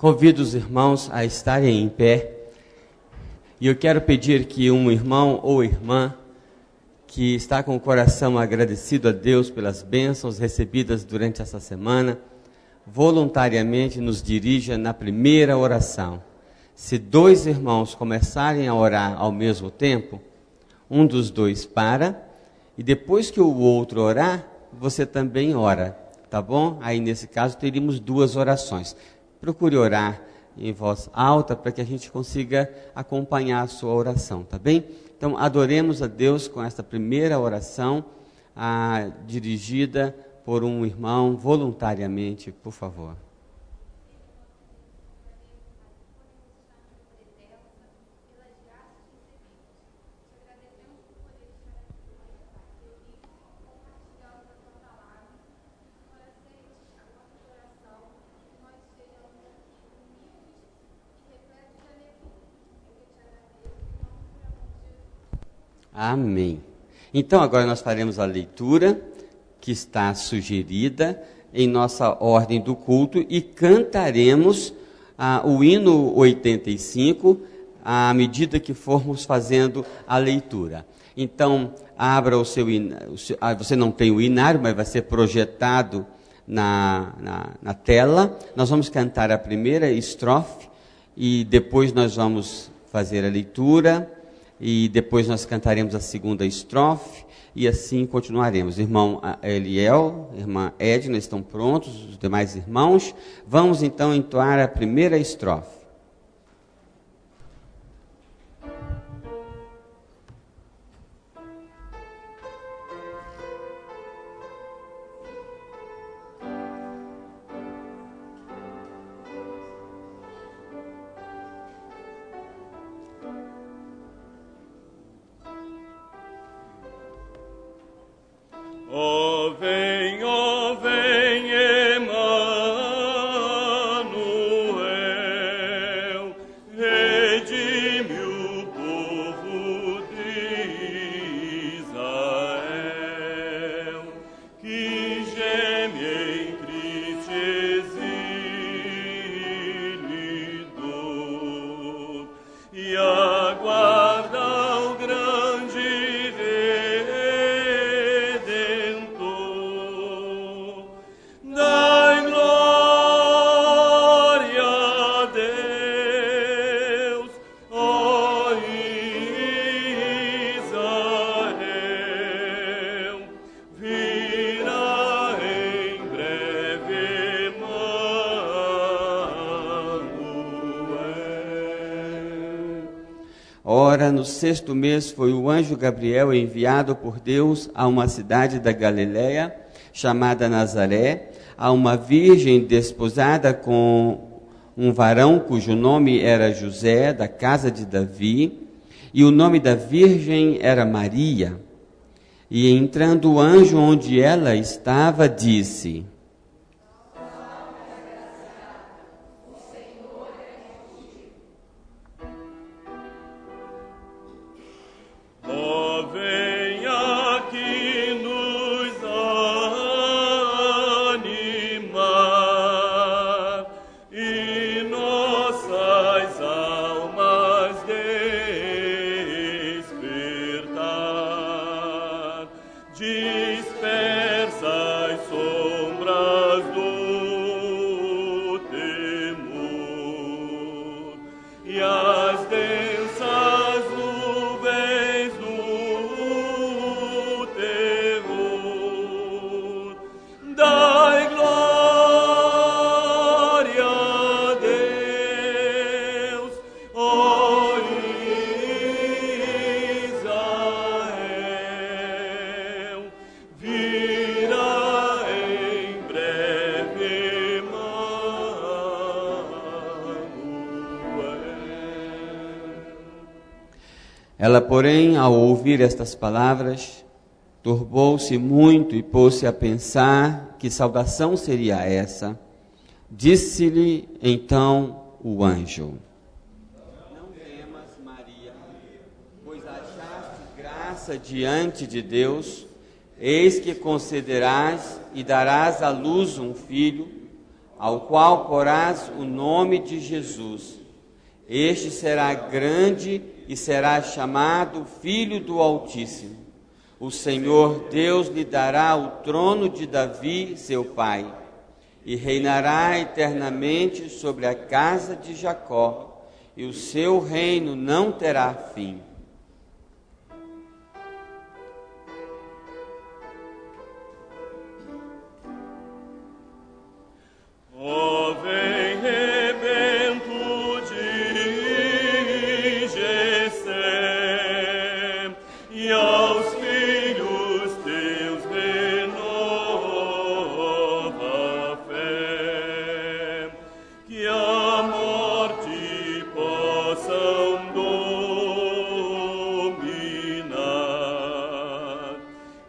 Convido os irmãos a estarem em pé. E eu quero pedir que um irmão ou irmã que está com o coração agradecido a Deus pelas bênçãos recebidas durante essa semana, voluntariamente nos dirija na primeira oração. Se dois irmãos começarem a orar ao mesmo tempo, um dos dois para, e depois que o outro orar, você também ora, tá bom? Aí nesse caso teríamos duas orações. Procure orar em voz alta para que a gente consiga acompanhar a sua oração, tá bem? Então adoremos a Deus com esta primeira oração, dirigida por um irmão voluntariamente, por favor. Amém. Então agora nós faremos a leitura que está sugerida em nossa ordem do culto e cantaremos o hino 85 à medida que formos fazendo a leitura. Então abra o seu inário, você não tem o inário, mas vai ser projetado na tela. Nós vamos cantar a primeira estrofe e depois nós vamos fazer a leitura. E depois nós cantaremos a segunda estrofe e assim continuaremos. Irmão Eliel, irmã Edna estão prontos, os demais irmãos. Vamos então entoar a primeira estrofe. Ó vem, Emanuel, redime o povo de Israel, que geme em triste exílio e dor, e aguarda o grande Ora, no 6º mês foi o anjo Gabriel enviado por Deus a uma cidade da Galileia, chamada Nazaré, a uma virgem desposada com um varão cujo nome era José, da casa de Davi, e o nome da virgem era Maria. E entrando o anjo onde ela estava, disse: Ela, porém, ao ouvir estas palavras, turbou-se muito e pôs-se a pensar que saudação seria essa. Disse-lhe então o anjo: Não temas, Maria, pois achaste graça diante de Deus. Eis que concederás e darás à luz um filho, ao qual porás o nome de Jesus. Este será grande e será chamado Filho do Altíssimo. O Senhor Deus lhe dará o trono de Davi, seu pai, e reinará eternamente sobre a casa de Jacó, e o seu reino não terá fim. Ó, vem, rebento de Jessé, e aos filhos teus renova a fé, que a morte possam dominar,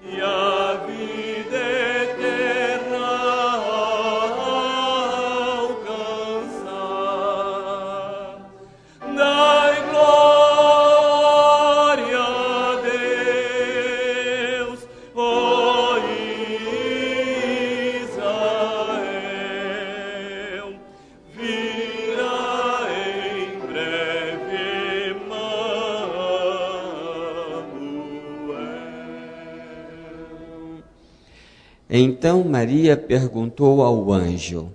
e a vida eterna alcançar. Dai glória a Deus, ó Israel, virá em breve Emanuel. Então Maria perguntou ao anjo: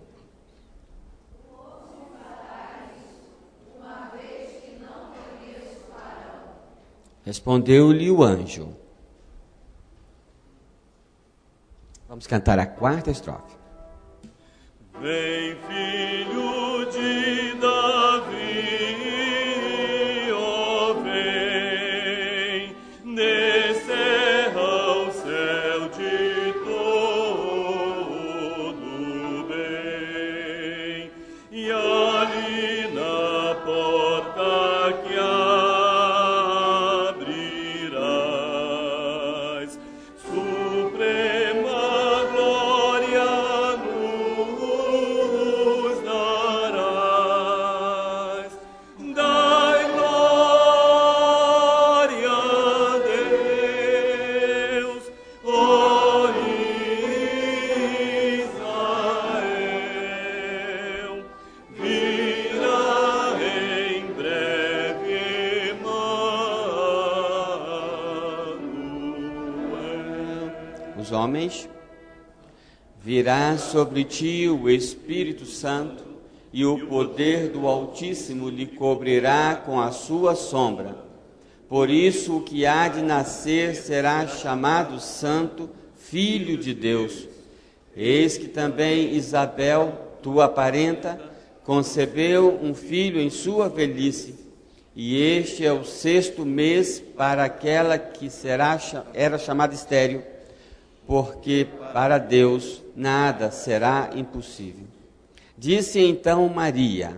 Respondeu-lhe o anjo. Vamos cantar a quarta estrofe. Vem, filho de Davi, ó, vem, descerra ao céu de todo bem, e ali na porta que abrirás, suprema glória nos darás. Dai glória a Deus, ó Israel, virá em breve Emanuel. Os homens: Virá sobre ti o Espírito Santo, e o poder do Altíssimo lhe cobrirá com a sua sombra. Por isso o que há de nascer será chamado Santo, Filho de Deus. Eis que também Isabel, tua parenta, concebeu um filho em sua velhice, e este é o 6º mês para aquela que era chamada estéril, porque para Deus nada será impossível. Disse então Maria: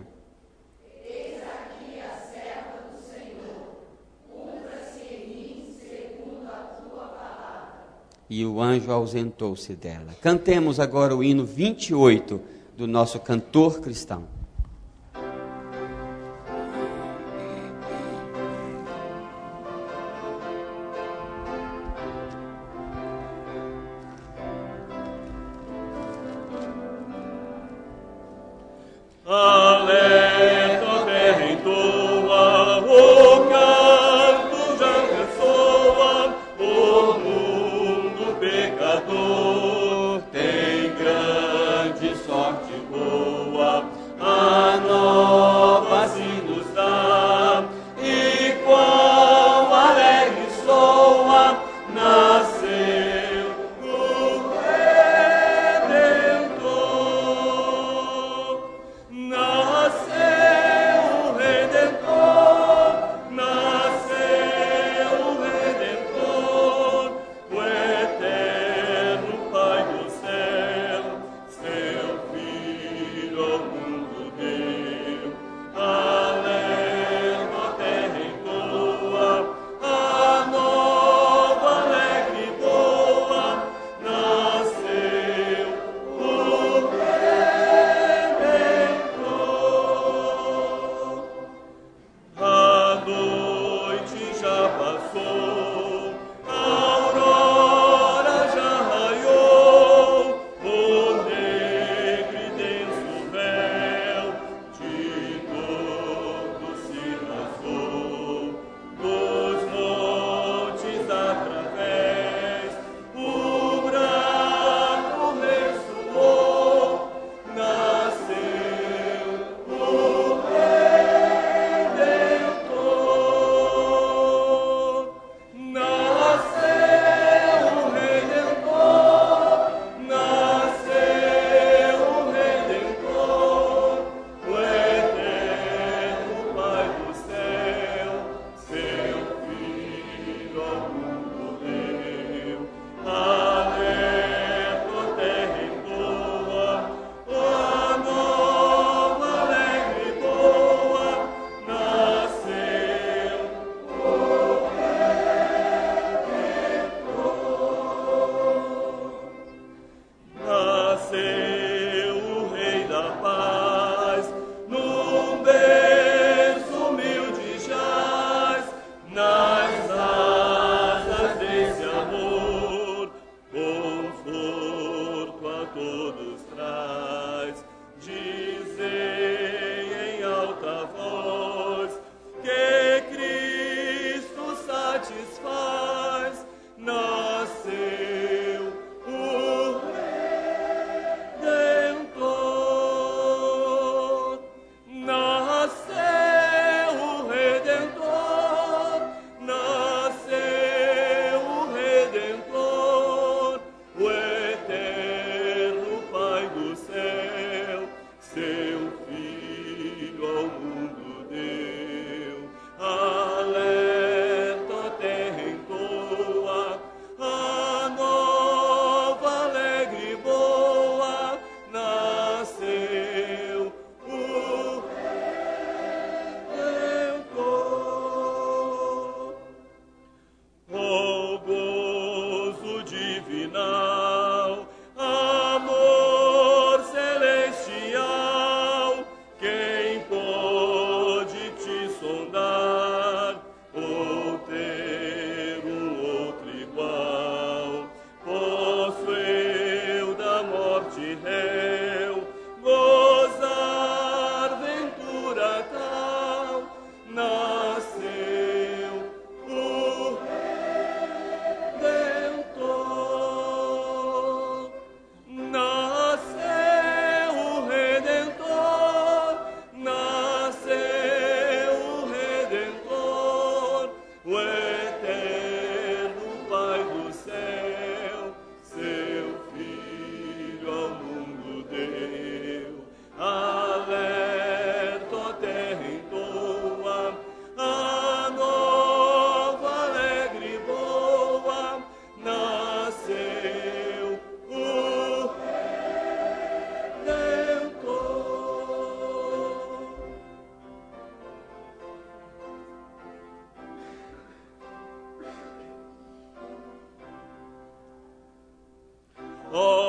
E o anjo ausentou-se dela. Cantemos agora o hino 28 do nosso cantor cristão. Alerta, terra entoa, o canto já ressoa, o mundo pecador tem grande sorte boa.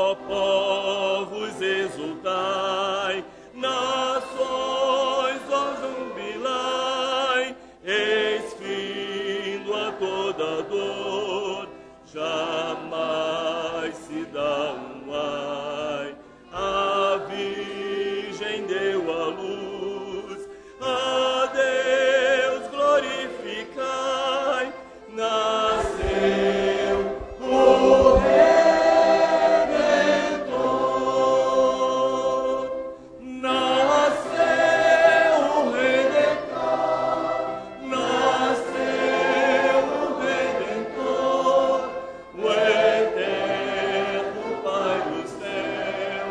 Ó povos, exultai, nações, ó jubilai, eis findo a toda dor, jamais se dá um ai. A Virgem deu a luz, a Deus glorificai, nasceu o Redentor, nasceu o Redentor, nasceu o Redentor, o eterno Pai do céu,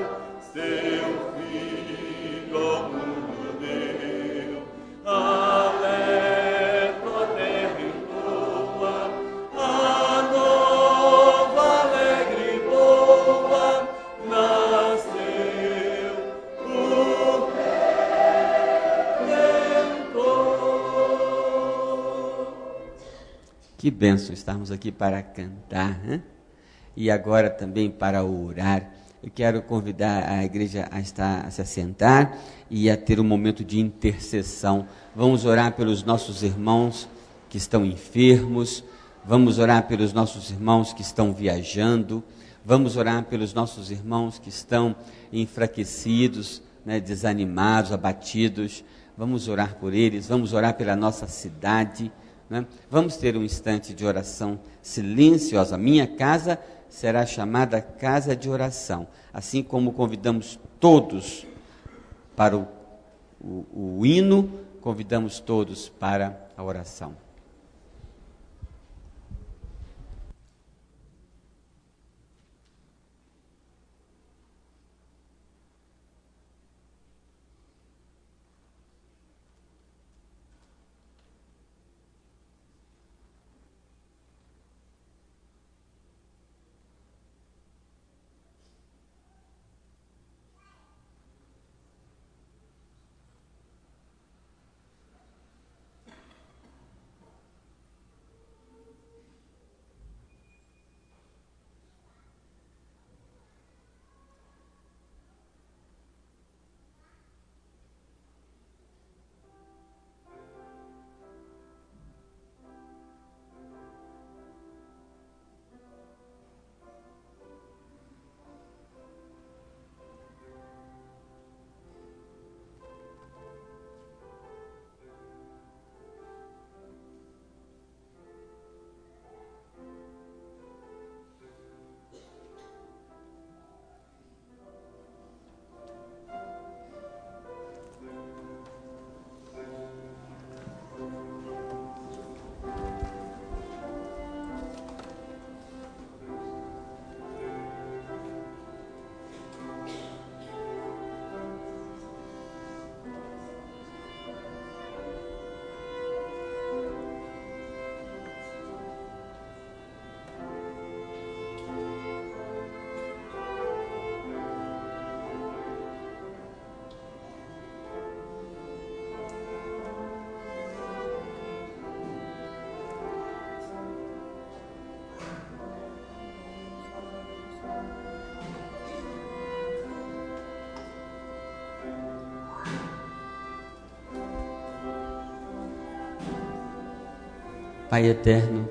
seu Filho ao mundo deu. Alerta a terra entoa, a nova alegre e boa, nasceu o Redentor. Que bênção estarmos aqui para cantar, né? E agora também para orar. Eu quero convidar a igreja a se assentar e a ter um momento de intercessão. Vamos orar pelos nossos irmãos que estão enfermos, vamos orar pelos nossos irmãos que estão viajando, vamos orar pelos nossos irmãos que estão enfraquecidos, né, desanimados, abatidos. Vamos orar por eles, vamos orar pela nossa cidade, né? Vamos ter um instante de oração silenciosa. Minha casa será chamada casa de oração, assim como convidamos todos para o hino, convidamos todos para a oração. Pai eterno,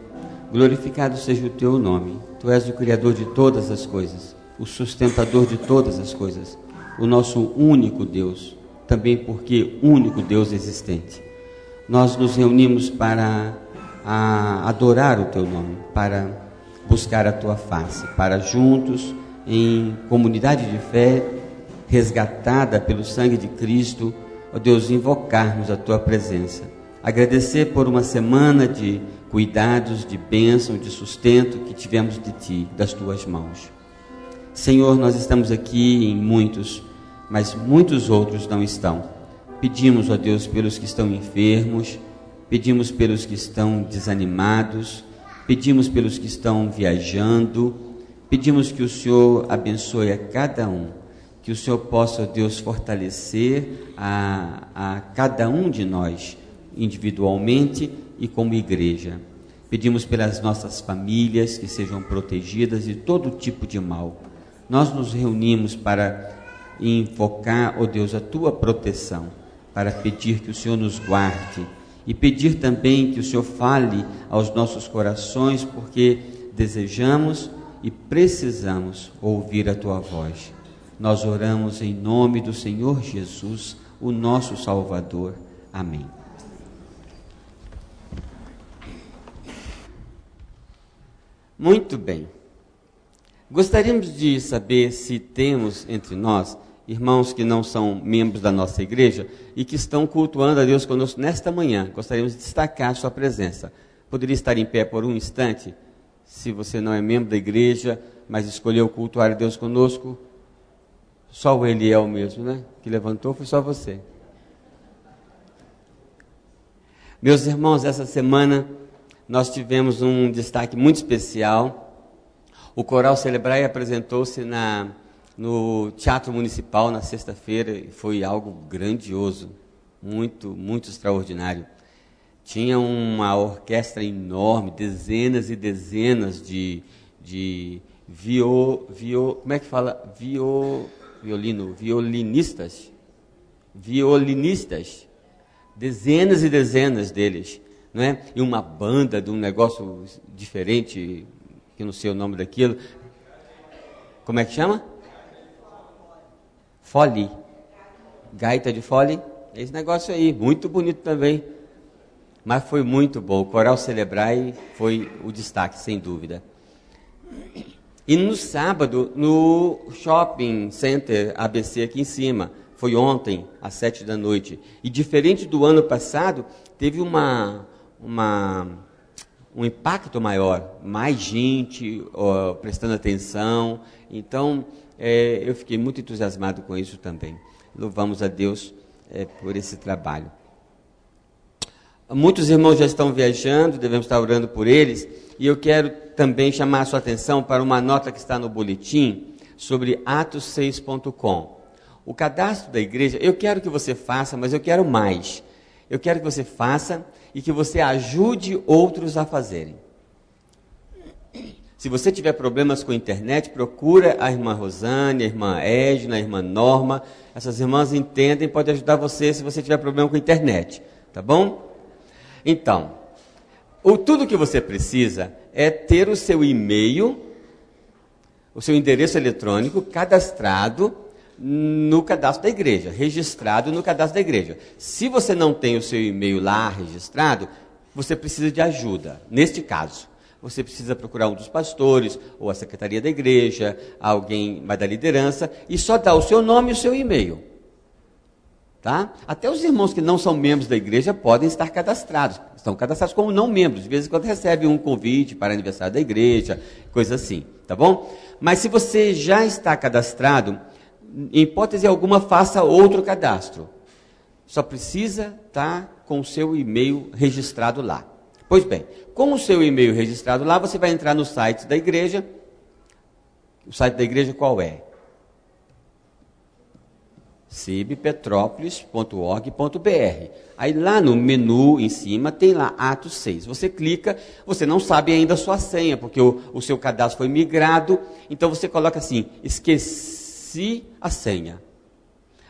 glorificado seja o teu nome. Tu és o Criador de todas as coisas, o sustentador de todas as coisas, o nosso único Deus, também porque único Deus existente. Nós nos reunimos para adorar o teu nome, para buscar a tua face, para juntos, em comunidade de fé, resgatada pelo sangue de Cristo, ó Deus, invocarmos a tua presença. Agradecer por uma semana de cuidados, de bênção, de sustento que tivemos de ti, das tuas mãos. Senhor, nós estamos aqui em muitos, mas muitos outros não estão. Pedimos, ó Deus, pelos que estão enfermos, pedimos pelos que estão desanimados, pedimos pelos que estão viajando, pedimos que o Senhor abençoe a cada um, que o Senhor possa, ó Deus, fortalecer a cada um de nós, individualmente e como igreja. Pedimos pelas nossas famílias que sejam protegidas de todo tipo de mal. Nós nos reunimos para invocar, ó Deus, a tua proteção, para pedir que o Senhor nos guarde e pedir também que o Senhor fale aos nossos corações, porque desejamos e precisamos ouvir a tua voz. Nós oramos em nome do Senhor Jesus, o nosso Salvador. Amém. Muito bem. Gostaríamos de saber se temos entre nós irmãos que não são membros da nossa igreja e que estão cultuando a Deus conosco nesta manhã. Gostaríamos de destacar a sua presença. Poderia estar em pé por um instante, se você não é membro da igreja, mas escolheu cultuar a Deus conosco. Só o Eliel mesmo, né? Que levantou, foi só você. Meus irmãos, essa semana nós tivemos um destaque muito especial. O Coral Celebrai apresentou-se no Teatro Municipal na sexta-feira e foi algo grandioso, muito, muito extraordinário. Tinha uma orquestra enorme, dezenas e dezenas de violinistas, dezenas e dezenas deles, não é? E uma banda de um negócio diferente, que não sei o nome daquilo. Como é que chama? Fole. Gaita de fole. Esse negócio aí, muito bonito também. Mas foi muito bom. O Coral Celebrai foi o destaque, sem dúvida. E no sábado, no Shopping Center ABC aqui em cima, foi ontem, às 7 da noite. E diferente do ano passado, teve um impacto maior, mais gente prestando atenção. Então, eu fiquei muito entusiasmado com isso também. Louvamos a Deus por esse trabalho. Muitos irmãos já estão viajando, devemos estar orando por eles, e eu quero também chamar a sua atenção para uma nota que está no boletim sobre atos6.com. O cadastro da igreja, eu quero que você faça, mas eu quero mais. Eu quero que você faça e que você ajude outros a fazerem. Se você tiver problemas com a internet, procura a irmã Rosane, a irmã Edna, a irmã Norma. Essas irmãs entendem, podem ajudar você se você tiver problema com a internet, tá bom? Então, tudo que você precisa é ter o seu e-mail, o seu endereço eletrônico cadastrado no cadastro da igreja, registrado no cadastro da igreja. Se você não tem o seu e-mail lá registrado, você precisa de ajuda. Neste caso, você precisa procurar um dos pastores, ou a secretaria da igreja, alguém mais da liderança, e só dar o seu nome e o seu e-mail. Tá? Até os irmãos que não são membros da igreja podem estar cadastrados. Estão cadastrados como não membros. De vez em quando recebem um convite para aniversário da igreja, coisa assim. Tá bom? Mas se você já está cadastrado, em hipótese alguma, faça outro cadastro. Só precisa estar com o seu e-mail registrado lá. Pois bem, com o seu e-mail registrado lá, você vai entrar no site da igreja. O site da igreja qual é? cibpetrópolis.org.br. Aí lá no menu em cima tem lá Atos 6. Você clica, você não sabe ainda a sua senha, porque o seu cadastro foi migrado, então você coloca assim, esqueci a senha.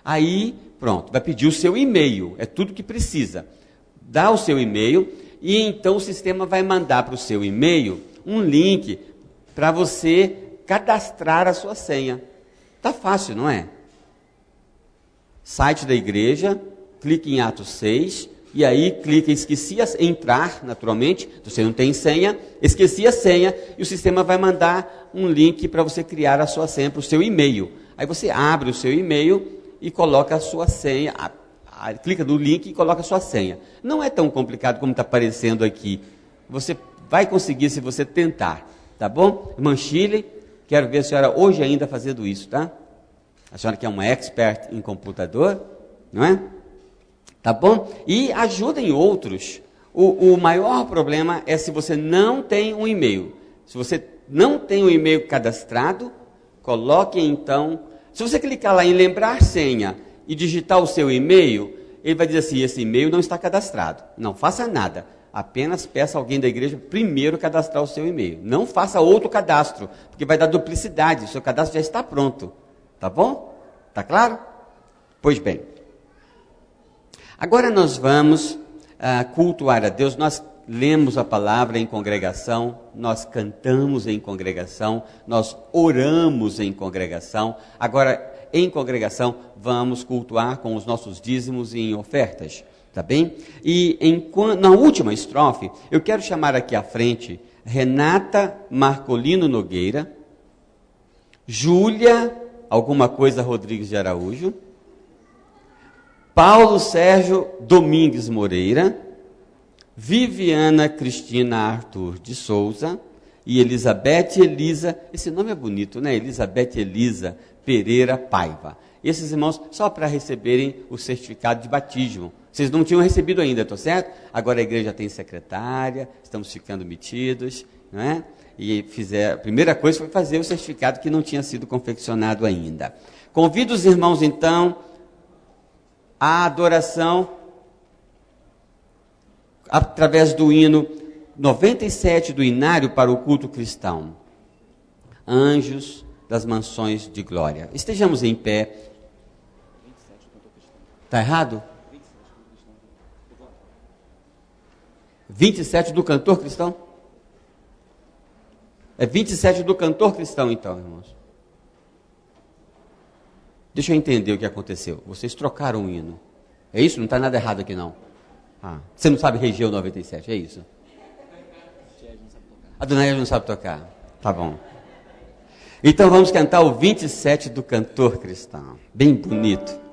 Aí, pronto, vai pedir o seu e-mail, é tudo que precisa. Dá o seu e-mail e então o sistema vai mandar para o seu e-mail um link para você cadastrar a sua senha. Tá fácil, não é? Site da igreja, clique em Atos 6, e aí clica em entrar, naturalmente, você não tem senha, esqueci a senha, e o sistema vai mandar um link para você criar a sua senha para o seu e-mail. Aí você abre o seu e-mail e coloca a sua senha, clica no link e coloca a sua senha. Não é tão complicado como está aparecendo aqui. Você vai conseguir se você tentar, tá bom? Irmã Chile, quero ver a senhora hoje ainda fazendo isso, tá? A senhora que é uma expert em computador, não é? Tá bom? E ajudem outros. O maior problema é se você não tem um e-mail. Se você não tem um e-mail cadastrado, coloque então... Se você clicar lá em lembrar senha e digitar o seu e-mail, ele vai dizer assim, esse e-mail não está cadastrado. Não faça nada. Apenas peça a alguém da igreja primeiro cadastrar o seu e-mail. Não faça outro cadastro, porque vai dar duplicidade. O seu cadastro já está pronto. Tá bom? Tá claro? Pois bem. Agora nós vamos cultuar a Deus. Nós lemos a palavra em congregação, nós cantamos em congregação, nós oramos em congregação. Agora, em congregação, vamos cultuar com os nossos dízimos e em ofertas. Tá bem? E na última estrofe, eu quero chamar aqui à frente Renata Marcolino Nogueira, Júlia, alguma coisa Rodrigues de Araújo, Paulo Sérgio Domingues Moreira, Viviana Cristina Arthur de Souza e Elizabeth Elisa, esse nome é bonito, né? Elizabeth Elisa Pereira Paiva. Esses irmãos, só para receberem o certificado de batismo. Vocês não tinham recebido ainda, estou certo? Agora a igreja tem secretária, estamos ficando metidos, não é? E a primeira coisa foi fazer o certificado que não tinha sido confeccionado ainda. Convido os irmãos, então, à adoração através do hino 97 do Inário para o culto cristão. Anjos das mansões de glória. Estejamos em pé. Está errado? 27 do cantor cristão? É 27 do cantor cristão, então, irmãos. Deixa eu entender o que aconteceu. Vocês trocaram o hino. É isso? Não está nada errado aqui, não. Você não sabe reger o 97, é isso? A dona Eva não sabe tocar. Tá bom. Então vamos cantar o 27 do cantor cristão. Bem bonito.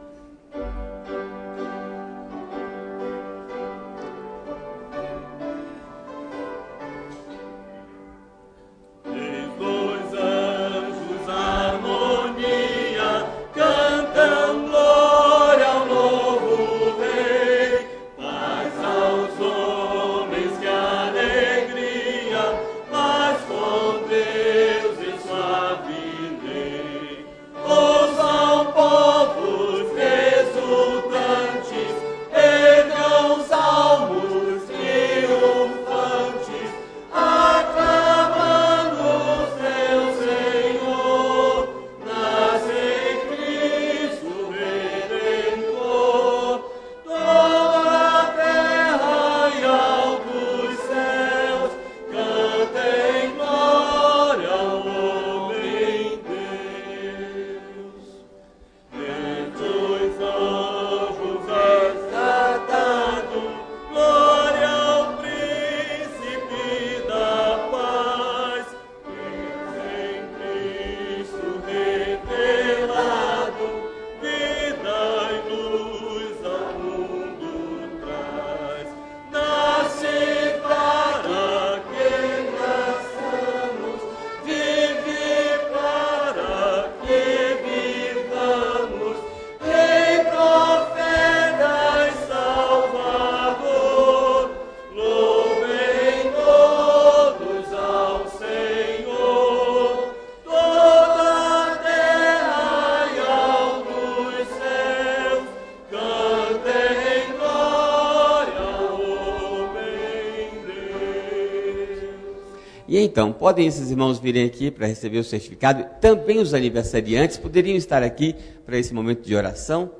E então, podem esses irmãos virem aqui para receber o certificado? Também os aniversariantes poderiam estar aqui para esse momento de oração.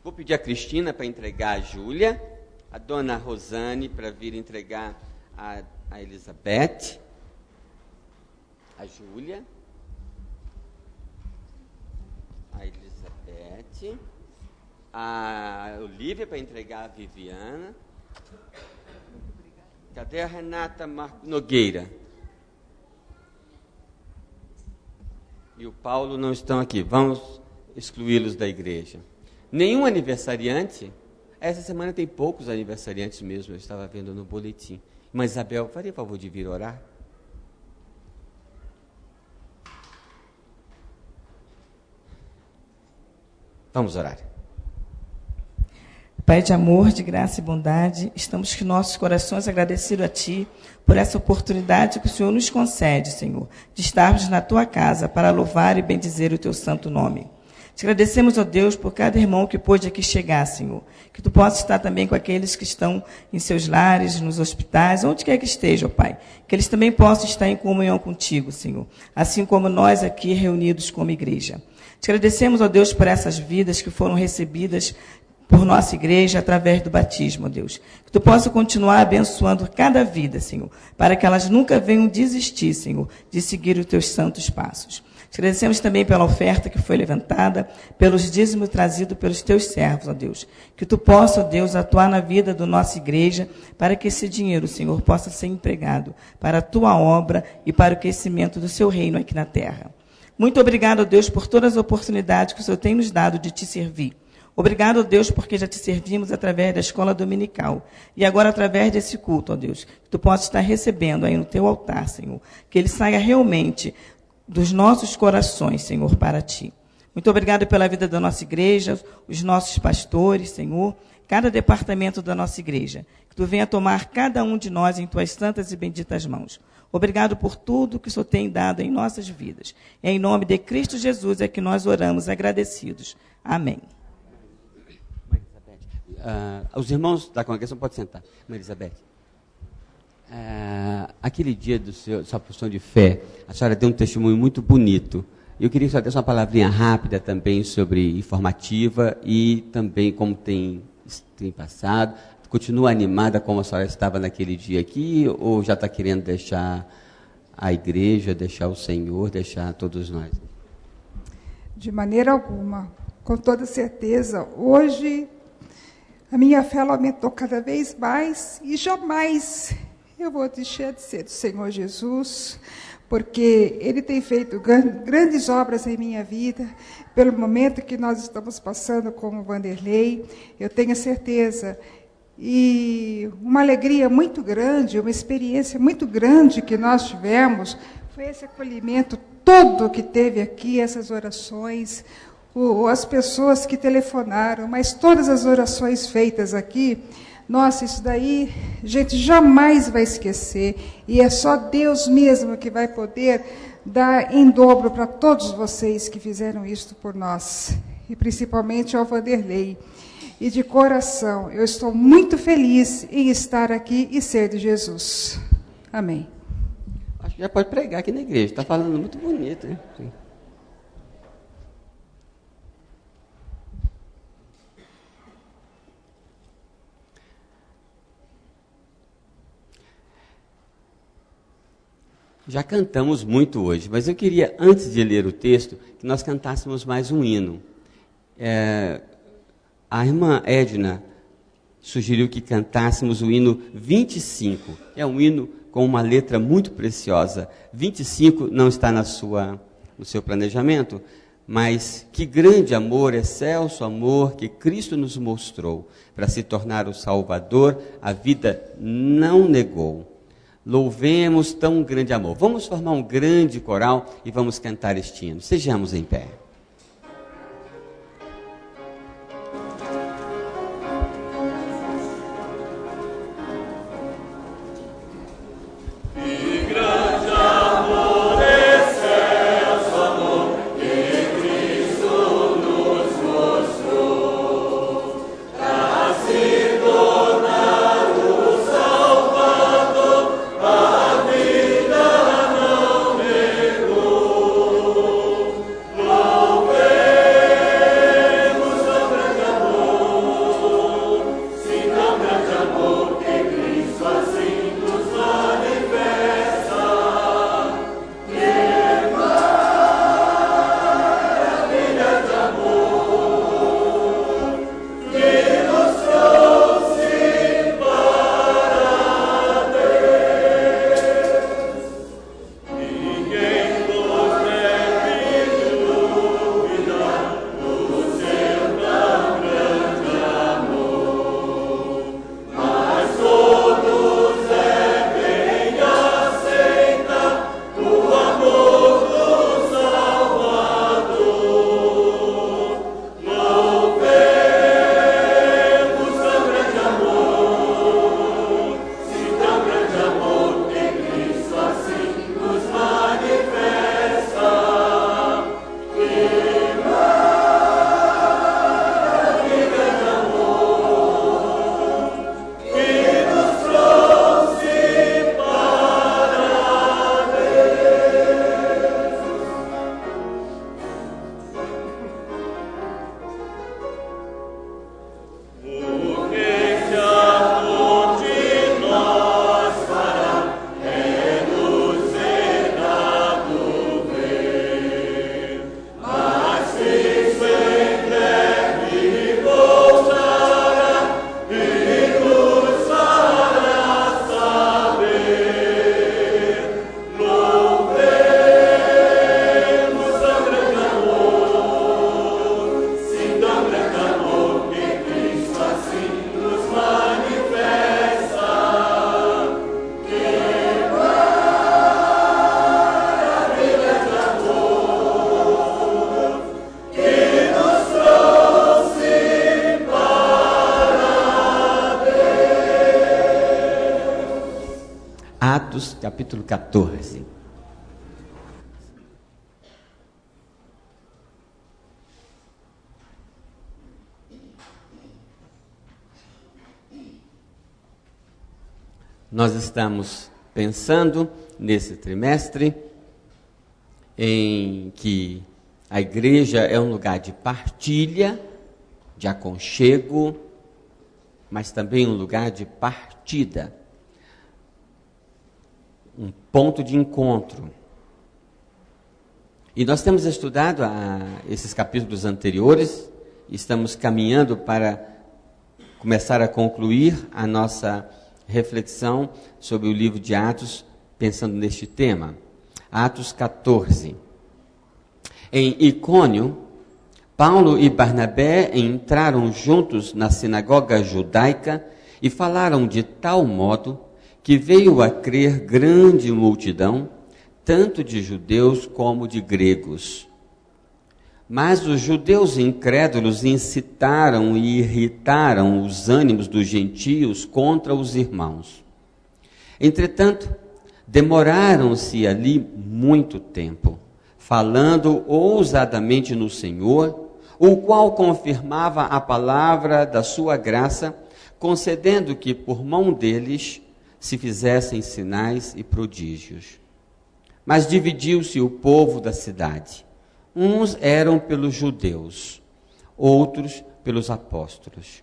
Vou pedir a Cristina para entregar a Júlia, a dona Rosane para vir entregar a Elizabeth, a Júlia, a Elizabeth, a Olívia para entregar a Viviana. Cadê a Renata Nogueira? E o Paulo não estão aqui. Vamos excluí-los da igreja. Nenhum aniversariante. Essa semana tem poucos aniversariantes mesmo. Eu estava vendo no boletim. Mas, Isabel, faria o favor de vir orar? Vamos orar. Pai de amor, de graça e bondade, estamos com nossos corações agradecidos a Ti por essa oportunidade que o Senhor nos concede, Senhor, de estarmos na Tua casa para louvar e bendizer o Teu santo nome. Te agradecemos, ó Deus, por cada irmão que pôde aqui chegar, Senhor. Que tu possa estar também com aqueles que estão em seus lares, nos hospitais, onde quer que esteja, ó Pai. Que eles também possam estar em comunhão contigo, Senhor. Assim como nós aqui reunidos como igreja. Te agradecemos, ó Deus, por essas vidas que foram recebidas por nossa igreja através do batismo, ó Deus. Que tu possa continuar abençoando cada vida, Senhor, para que elas nunca venham desistir, Senhor, de seguir os teus santos passos. Te agradecemos também pela oferta que foi levantada, pelos dízimos trazidos pelos teus servos, ó Deus. Que tu possa, ó Deus, atuar na vida da nossa igreja, para que esse dinheiro, Senhor, possa ser empregado para a tua obra e para o crescimento do seu reino aqui na terra. Muito obrigado, ó Deus, por todas as oportunidades que o Senhor tem nos dado de te servir. Obrigado, ó Deus, porque já te servimos através da escola dominical. E agora através desse culto, ó Deus, que tu possa estar recebendo aí no teu altar, Senhor. Que ele saia realmente dos nossos corações, Senhor, para ti. Muito obrigado pela vida da nossa igreja, os nossos pastores, Senhor, cada departamento da nossa igreja. Que tu venha tomar cada um de nós em tuas santas e benditas mãos. Obrigado por tudo que o Senhor tem dado em nossas vidas. É em nome de Cristo Jesus é que nós oramos agradecidos. Amém. Os irmãos da congregação podem sentar. Mãe Elizabeth, aquele dia da sua profissão de fé, a senhora deu um testemunho muito bonito. Eu queria que a senhora desse uma palavrinha rápida também sobre informativa e também como tem passado. Continua animada como a senhora estava naquele dia aqui ou já está querendo deixar a igreja, deixar o Senhor, deixar todos nós? De maneira alguma, com toda certeza. Hoje a minha fé aumentou cada vez mais e jamais eu vou deixar de ser do Senhor Jesus, porque Ele tem feito grandes obras em minha vida, pelo momento que nós estamos passando como Vanderlei, eu tenho certeza, e uma alegria muito grande, uma experiência muito grande que nós tivemos, foi esse acolhimento todo que teve aqui, essas orações, as pessoas que telefonaram, mas todas as orações feitas aqui, nossa, isso daí, a gente jamais vai esquecer, e é só Deus mesmo que vai poder dar em dobro para todos vocês que fizeram isto por nós, e principalmente ao Vanderlei. E de coração, eu estou muito feliz em estar aqui e ser de Jesus. Amém. Acho que já pode pregar aqui na igreja, está falando muito bonito, né? Sim. Já cantamos muito hoje, mas eu queria, antes de ler o texto, que nós cantássemos mais um hino. A irmã Edna sugeriu que cantássemos o hino 25. É um hino com uma letra muito preciosa. 25 não está no seu planejamento, mas que grande amor, excelso amor que Cristo nos mostrou. Para se tornar o Salvador, a vida não negou. Louvemos tão grande amor. Vamos formar um grande coral e vamos cantar este hino. Sejamos em pé. Oh Atos, capítulo 14. Nós estamos pensando nesse trimestre em que a igreja é um lugar de partilha, de aconchego, mas também um lugar de partida, um ponto de encontro. E nós temos estudado esses capítulos anteriores, estamos caminhando para começar a concluir a nossa reflexão sobre o livro de Atos, pensando neste tema. Atos 14. Em Icônio, Paulo e Barnabé entraram juntos na sinagoga judaica e falaram de tal modo que veio a crer grande multidão, tanto de judeus como de gregos. Mas os judeus incrédulos incitaram e irritaram os ânimos dos gentios contra os irmãos. Entretanto, demoraram-se ali muito tempo, falando ousadamente no Senhor, o qual confirmava a palavra da sua graça, concedendo que por mão deles se fizessem sinais e prodígios. Mas dividiu-se o povo da cidade. Uns eram pelos judeus, outros pelos apóstolos.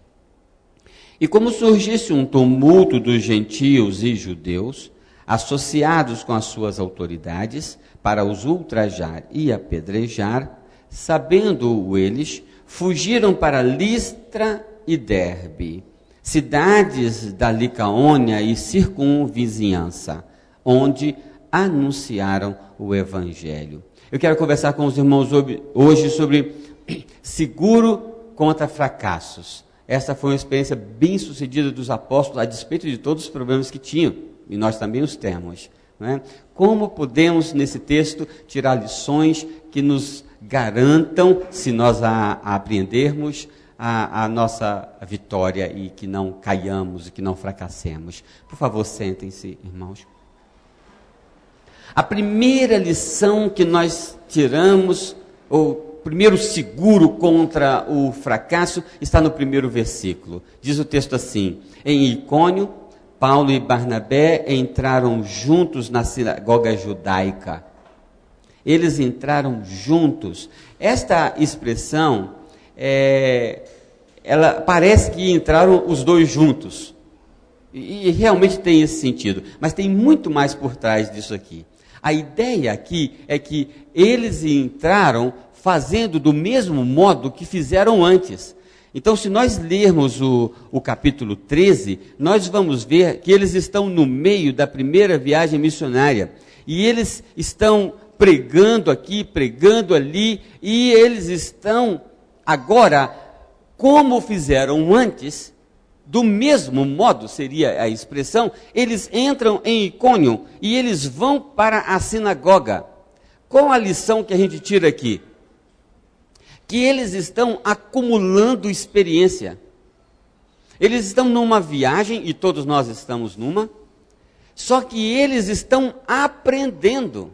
E como surgisse um tumulto dos gentios e judeus, associados com as suas autoridades, para os ultrajar e apedrejar, sabendo-o eles, fugiram para Listra e Derbe, cidades da Licaônia e circunvizinhança, onde anunciaram o Evangelho. Eu quero conversar com os irmãos hoje sobre seguro contra fracassos. Essa foi uma experiência bem sucedida dos apóstolos, a despeito de todos os problemas que tinham, e nós também os temos. Não é? Como podemos, nesse texto, tirar lições que nos garantam, se nós a aprendermos, a nossa vitória e que não caiamos e que não fracassemos? Por favor, sentem-se, irmãos. A primeira lição que nós tiramos, ou primeiro seguro contra o fracasso, está no primeiro versículo. Diz o texto assim: em Icônio, Paulo e Barnabé entraram juntos na sinagoga judaica. Eles entraram juntos. Esta expressão, ela parece que entraram os dois juntos. E realmente tem esse sentido. Mas tem muito mais por trás disso aqui. A ideia aqui é que eles entraram fazendo do mesmo modo que fizeram antes. Então, se nós lermos o capítulo 13, nós vamos ver que eles estão no meio da primeira viagem missionária. E eles estão pregando aqui, pregando ali, e eles estão agora, como fizeram antes, do mesmo modo, seria a expressão, eles entram em Icônio e eles vão para a sinagoga. Qual a lição que a gente tira aqui? Que eles estão acumulando experiência. Eles estão numa viagem, e todos nós estamos numa, só que eles estão aprendendo.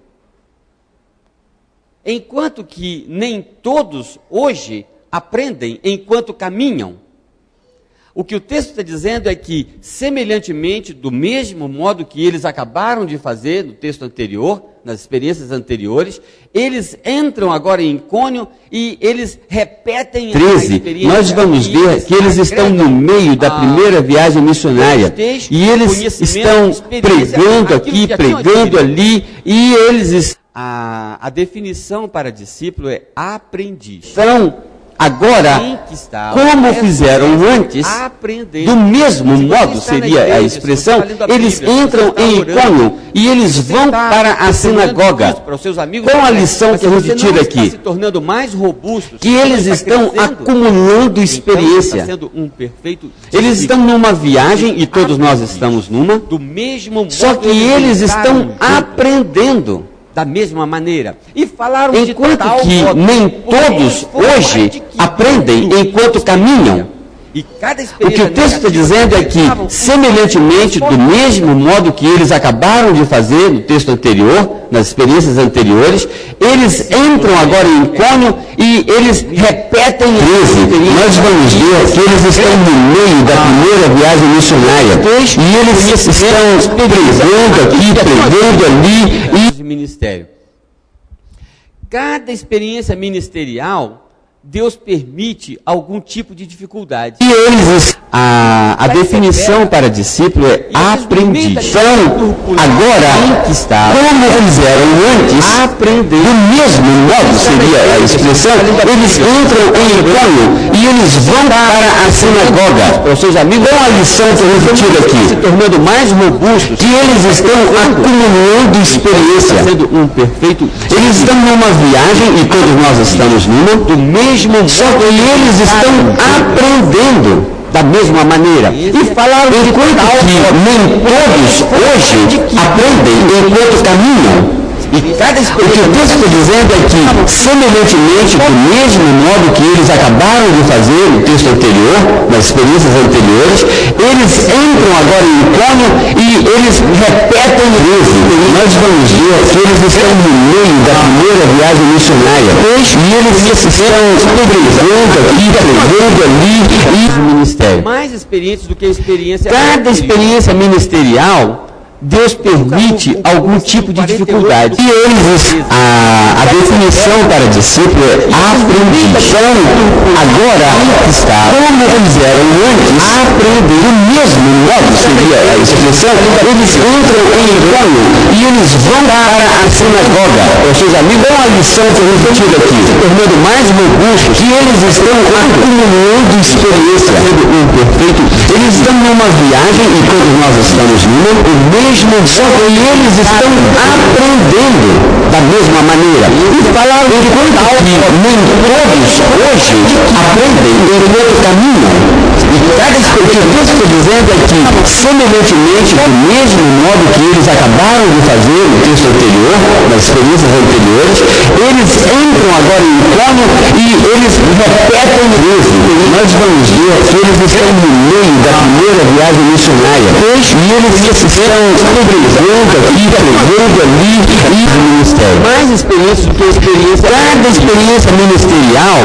Enquanto que nem todos hoje aprendem enquanto caminham. O que o texto está dizendo é que, semelhantemente, do mesmo modo que eles acabaram de fazer no texto anterior, nas experiências anteriores, eles entram agora em Icônio e eles repetem 13, a experiência. Nós vamos ver que eles estão no meio da primeira viagem missionária. E eles estão pregando aqui, pregando ali, e eles... A definição para discípulo é aprendiz. Então, agora, como fizeram antes, do mesmo modo, seria a expressão, eles entram em Icônio e eles vão para a sinagoga. Qual a lição que a gente tira aqui? Que eles estão acumulando experiência. Eles estão numa viagem, e todos nós estamos numa, só que eles estão aprendendo. Da mesma maneira. E falaram enquanto que nem todos hoje aprendem enquanto caminham. E cada O que experiência o texto está negativa, dizendo é que, semelhantemente, do mesmo modo que eles acabaram de fazer no texto anterior, nas experiências anteriores, eles entram agora em Icônio e eles repetem 13. Nós vamos ver que eles estão no meio da primeira viagem missionária. E eles estão pregando aqui, pregando ali. de ministério. Cada experiência ministerial, Deus permite algum tipo de dificuldade. E eles, a definição para discípulo é aprendiz. Então, agora, como fizeram antes, aprender. Do mesmo modo, seria a expressão, eles entram em Icônio e eles vão para a sinagoga. Para os seus amigos, é uma lição que eu repeti aqui, se tornando mais robustos, que eles estão acumulando experiência. Sendo um perfeito. Eles estão numa viagem, e todos nós estamos numa, do mesmo modo, só que eles estão aprendendo da mesma maneira. E falaram enquanto que nem todos hoje aprendem enquanto caminham. E cada experiência, o que o texto está dizendo é que, semelhantemente, do mesmo modo que eles acabaram de fazer no texto anterior, nas experiências anteriores, eles entram agora em Icônio e eles repetem 13. Nós vamos ver que eles estão no meio da primeira viagem missionária. E eles estão pregando aqui, pregando ali, e o ministério. Mais experientes do que a experiência. Cada experiência ministerial, Deus permite algum tipo de dificuldade. E eles, a definição para discípulo é aprendiz. Então, agora está, como fizeram antes, aprender. Do mesmo modo, seria a expressão, eles entram em Icônio e eles vão para a sinagoga. Os seus amigos, é uma lição que eu repeti aqui, se tornando mais robustos, que eles estão acumulando experiência. Sendo um perfeito, eles estão numa viagem, e todos nós estamos numa, mesmo só que eles estão aprendendo da mesma maneira. E falaram enquanto que nem todos hoje aprendem enquanto caminham. E cada experiência, o que Deus está dizendo é que, semelhantemente, do mesmo modo que eles acabaram de fazer no texto anterior, nas experiências anteriores, eles entram agora em Icônio e eles repetem 13. Nós vamos ver que eles estão no meio da primeira viagem missionária. E eles estão pregando aqui, pregando ali, e o ministério. Mais experiências do que a experiência. Cada experiência ministerial,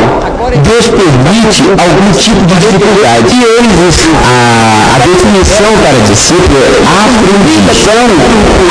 Deus permite algum tipo de dificuldade. E eles, a definição para discípulo é aprendiz. Então,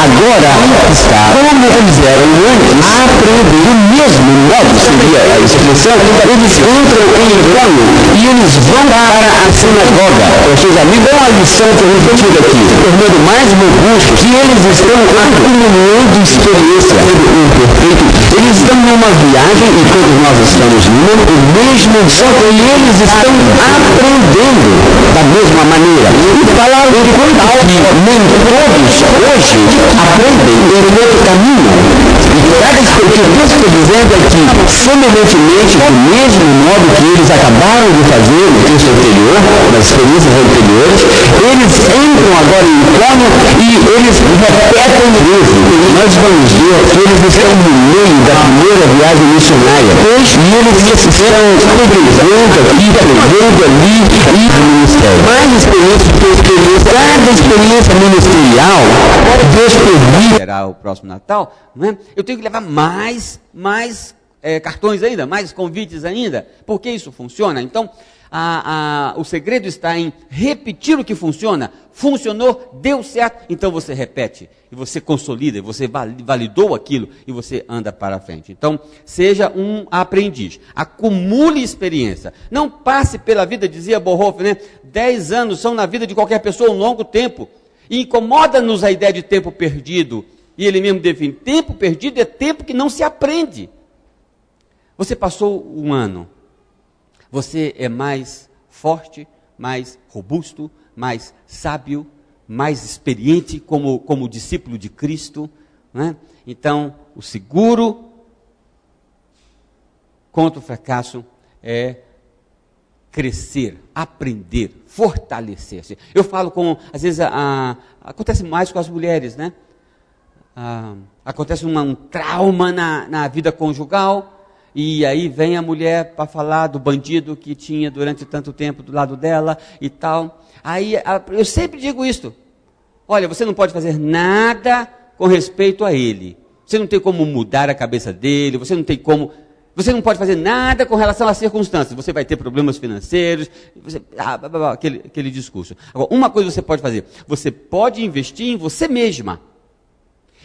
agora está, como fizeram antes, aprender. Do mesmo modo, seria a expressão, eles entram em Icônio e eles vão para a sinagoga. Os seus amigos, é uma lição que eu repeti aqui, se tornando mais robustos, que eles estão acumulando experiência. Sendo um perfeito, eles estão numa viagem, e todos nós estamos numa, o mesmo, só que eles estão aprendendo da mesma maneira. E falaram enquanto que nem todos hoje aprendem enquanto caminham. E cada experiência, o que Deus está dizendo é que, semelhantemente, do mesmo modo que eles acabaram de fazer no texto anterior, nas experiências anteriores, eles entram agora em Icônio e eles repetem 13. Nós vamos ver que eles estão no meio da primeira viagem missionária. E eles estão pregando aqui, pregando ali, e o ministério. Mais experiência do que a experiência. Cada experiência ministerial, Deus permite. Será o próximo Natal, não é? Eu tenho que levar mais cartões ainda, mais convites ainda, porque isso funciona. Então, o segredo está em repetir o que funciona. Funcionou, deu certo, então você repete, e você consolida, e você validou aquilo, e você anda para frente. Então, seja um aprendiz, acumule experiência, não passe pela vida, dizia Bonhoeffer, né? 10 anos são na vida de qualquer pessoa um longo tempo, e incomoda-nos a ideia de tempo perdido, e ele mesmo define, tempo perdido é tempo que não se aprende. Você passou um ano, você é mais forte, mais robusto, mais sábio, mais experiente como discípulo de Cristo, né? Então, o seguro contra o fracasso é crescer, aprender, fortalecer-se. Eu falo às vezes, acontece mais com as mulheres, né? Acontece um trauma na vida conjugal, E aí vem a mulher para falar do bandido que tinha durante tanto tempo do lado dela e tal. Aí eu sempre digo isso. Olha, você não pode fazer nada com respeito a ele. Você não tem como mudar a cabeça dele, você não pode fazer nada com relação às circunstâncias. Você vai ter problemas financeiros, aquele discurso. Agora, uma coisa você pode fazer, você pode investir em você mesma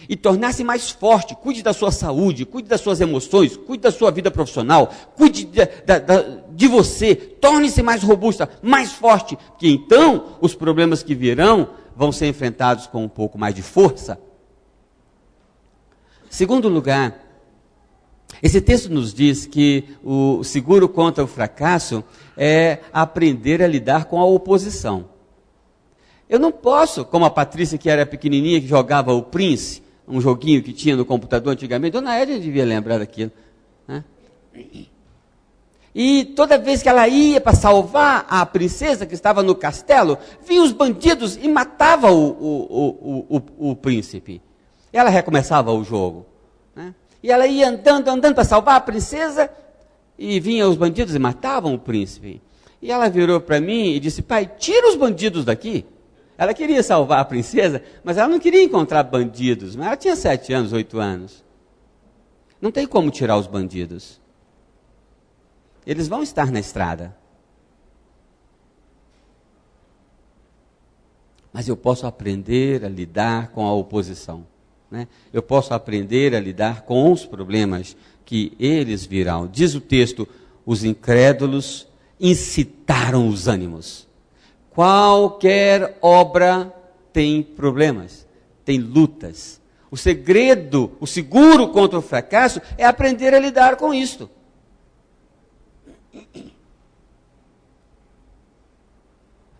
e tornar-se mais forte. Cuide da sua saúde, cuide das suas emoções, cuide da sua vida profissional, cuide de você, torne-se mais robusta, mais forte, porque então os problemas que virão vão ser enfrentados com um pouco mais de força. Segundo lugar, esse texto nos diz que o seguro contra o fracasso é aprender a lidar com a oposição. Eu não posso, como a Patrícia, que era pequenininha, que jogava o Prince, um joguinho que tinha no computador antigamente, Dona Edna devia lembrar daquilo, né? E toda vez que ela ia para salvar a princesa que estava no castelo, vinham os bandidos e matavam o príncipe. Ela recomeçava o jogo, né? E ela ia andando para salvar a princesa, e vinham os bandidos e matavam o príncipe. E ela virou para mim e disse: pai, tira os bandidos daqui. Ela queria salvar a princesa, mas ela não queria encontrar bandidos. Mas ela tinha 7 anos, 8 anos. Não tem como tirar os bandidos. Eles vão estar na estrada. Mas eu posso aprender a lidar com a oposição, né? Eu posso aprender a lidar com os problemas que eles virão. Diz o texto: os incrédulos incitaram os ânimos. Qualquer obra tem problemas, tem lutas. O segredo, o seguro contra o fracasso é aprender a lidar com isto.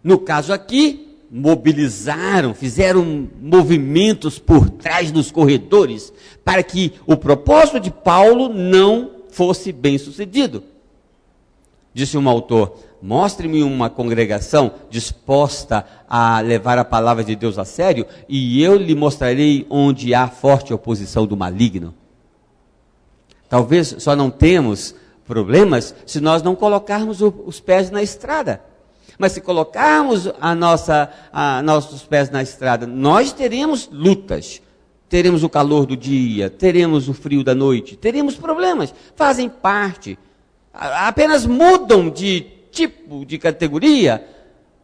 No caso aqui, mobilizaram, fizeram movimentos por trás dos corredores para que o propósito de Paulo não fosse bem sucedido. Disse um autor: mostre-me uma congregação disposta a levar a palavra de Deus a sério e eu lhe mostrarei onde há forte oposição do maligno. Talvez só não temos problemas se nós não colocarmos os pés na estrada. Mas se colocarmos nossos pés na estrada, nós teremos lutas. Teremos o calor do dia, teremos o frio da noite, teremos problemas, fazem parte. Apenas mudam de tipo, de categoria,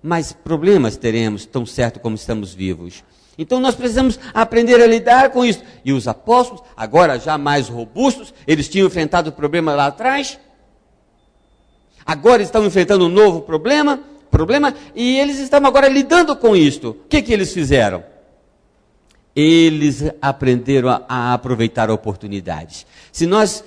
mas problemas teremos, tão certo como estamos vivos. Então nós precisamos aprender a lidar com isso. E os apóstolos, agora já mais robustos, eles tinham enfrentado o problema lá atrás, agora estão enfrentando um novo problema, e eles estavam agora lidando com isto. O que eles fizeram? Eles aprenderam a aproveitar oportunidades. Se nós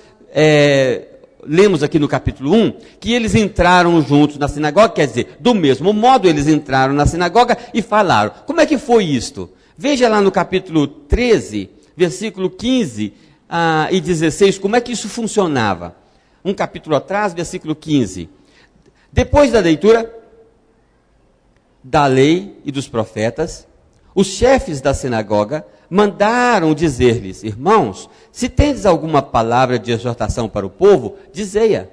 lemos aqui no capítulo 1, que eles entraram juntos na sinagoga, quer dizer, do mesmo modo eles entraram na sinagoga e falaram. Como é que foi isto? Veja lá no capítulo 13, versículo 15 e 16, como é que isso funcionava. Um capítulo atrás, versículo 15. Depois da leitura da lei e dos profetas, os chefes da sinagoga mandaram dizer-lhes: irmãos, se tendes alguma palavra de exortação para o povo, dizei-a.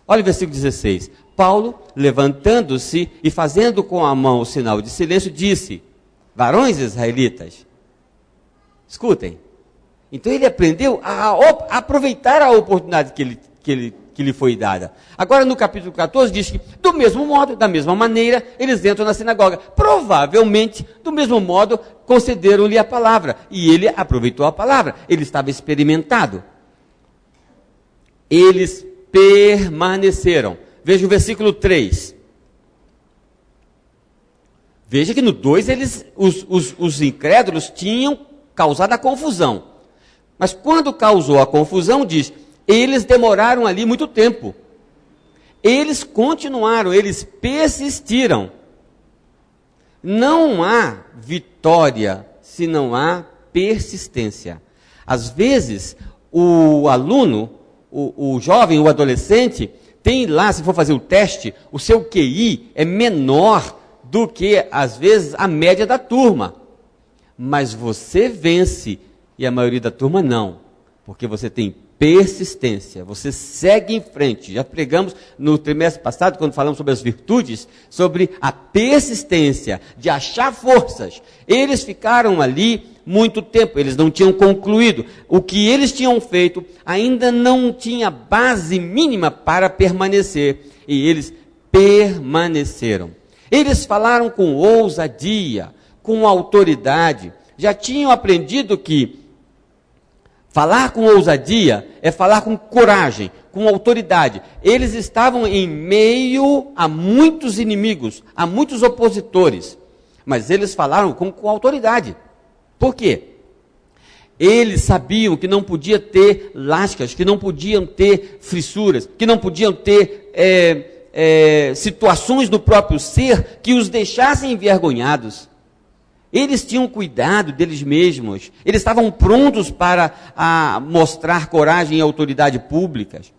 Olha o versículo 16. Paulo, levantando-se e fazendo com a mão o sinal de silêncio, disse: varões israelitas, escutem. Então ele aprendeu a aproveitar a oportunidade que lhe foi dada. Agora no capítulo 14 diz que do mesmo modo, da mesma maneira, eles entram na sinagoga. Provavelmente, do mesmo modo, concederam-lhe a palavra. E ele aproveitou a palavra. Ele estava experimentado. Eles permaneceram. Veja o versículo 3. Veja que no 2 os incrédulos tinham causado a confusão. Mas quando causou a confusão, diz: eles demoraram ali muito tempo. Eles continuaram, eles persistiram. Não há vitória se não há persistência. Às vezes, o aluno, o jovem, o adolescente, tem lá, se for fazer o teste, o seu QI é menor do que, às vezes, a média da turma. Mas você vence e a maioria da turma não. Porque você tem persistência. Você segue em frente. Já pregamos no trimestre passado, quando falamos sobre as virtudes, sobre a persistência, de achar forças. Eles ficaram ali muito tempo, eles não tinham concluído. O que eles tinham feito ainda não tinha base mínima para permanecer. E eles permaneceram. Eles falaram com ousadia, com autoridade. Já tinham aprendido que falar com ousadia é falar com coragem, com autoridade. Eles estavam em meio a muitos inimigos, a muitos opositores. Mas eles falaram com autoridade. Por quê? Eles sabiam que não podia ter lascas, que não podiam ter fissuras, que não podiam ter situações do próprio ser que os deixassem envergonhados. Eles tinham cuidado deles mesmos. Eles estavam prontos para mostrar coragem e autoridade públicas.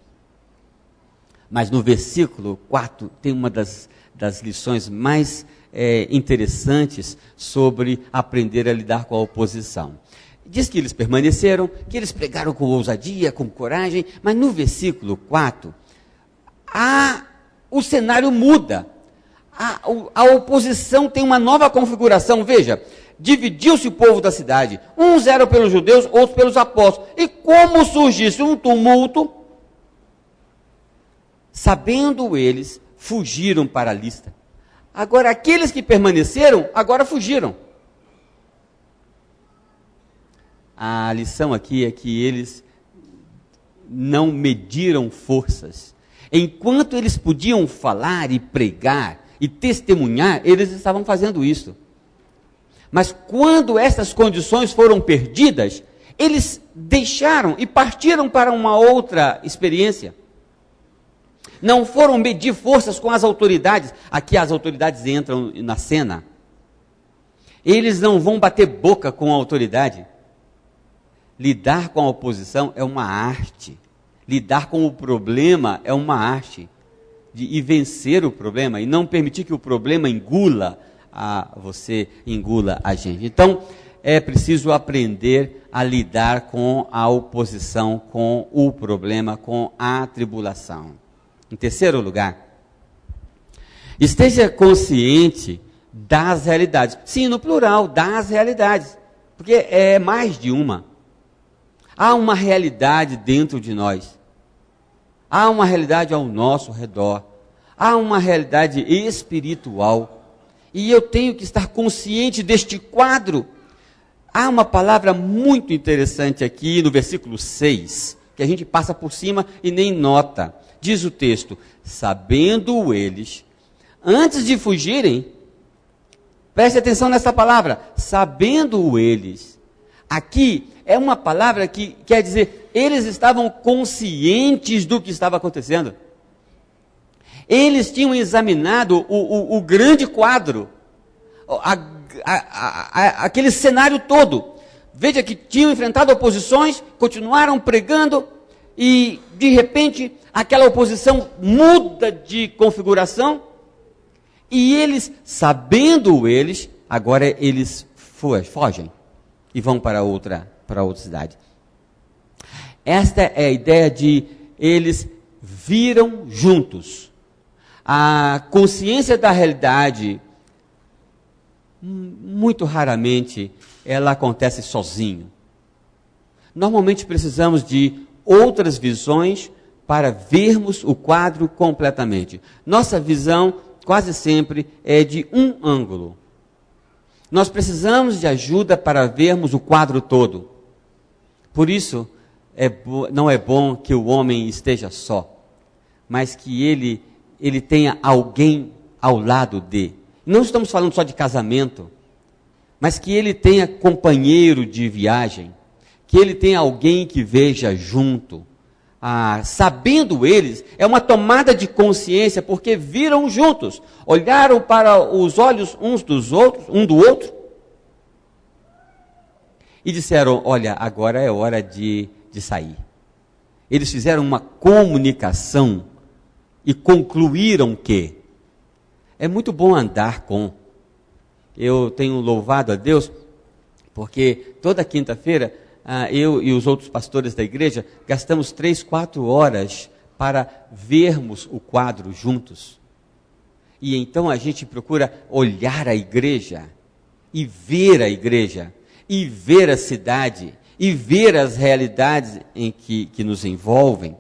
Mas no versículo 4 tem uma das lições mais interessantes sobre aprender a lidar com a oposição. Diz que eles permaneceram, que eles pregaram com ousadia, com coragem, mas no versículo 4, o cenário muda. A oposição tem uma nova configuração. Veja, dividiu-se o povo da cidade. Uns eram pelos judeus, outros pelos apóstolos. E como surgisse um tumulto, sabendo eles, fugiram para a lista. Agora, aqueles que permaneceram, agora fugiram. A lição aqui é que eles não mediram forças. Enquanto eles podiam falar e pregar e testemunhar, eles estavam fazendo isso. Mas quando essas condições foram perdidas, eles deixaram e partiram para uma outra experiência. Não foram medir forças com as autoridades. Aqui as autoridades entram na cena. Eles não vão bater boca com a autoridade. Lidar com a oposição é uma arte. Lidar com o problema é uma arte. E vencer o problema e não permitir que o problema engula você, engula a gente. Então, é preciso aprender a lidar com a oposição, com o problema, com a tribulação. Em terceiro lugar, esteja consciente das realidades. Sim, no plural, das realidades. Porque é mais de uma. Há uma realidade dentro de nós. Há uma realidade ao nosso redor. Há uma realidade espiritual. E eu tenho que estar consciente deste quadro. Há uma palavra muito interessante aqui no versículo 6, que a gente passa por cima e nem nota. Diz o texto, sabendo eles, antes de fugirem, preste atenção nessa palavra, sabendo eles. Aqui é uma palavra que quer dizer, eles estavam conscientes do que estava acontecendo. Eles tinham examinado o grande quadro, aquele cenário todo. Veja que tinham enfrentado oposições, continuaram pregando, e de repente aquela oposição muda de configuração, e eles, sabendo eles, agora eles fogem e vão para outra cidade. Esta é a ideia de eles viram juntos. A consciência da realidade, muito raramente, ela acontece sozinho. Normalmente precisamos de outras visões para vermos o quadro completamente. Nossa visão quase sempre é de um ângulo. Nós precisamos de ajuda para vermos o quadro todo. Por isso, não é bom que o homem esteja só, mas que ele tenha alguém ao lado dele. Não estamos falando só de casamento, mas que ele tenha companheiro de viagem, que ele tenha alguém que veja junto. Sabendo eles, é uma tomada de consciência, porque viram juntos, olharam para os olhos um do outro, e disseram, olha, agora é hora de sair. Eles fizeram uma comunicação e concluíram que é muito bom andar com. Eu tenho louvado a Deus, porque toda quinta-feira eu e os outros pastores da igreja, gastamos 3, 4 horas para vermos o quadro juntos. E então a gente procura olhar a igreja, e ver a igreja, e ver a cidade, e ver as realidades em que nos envolvem.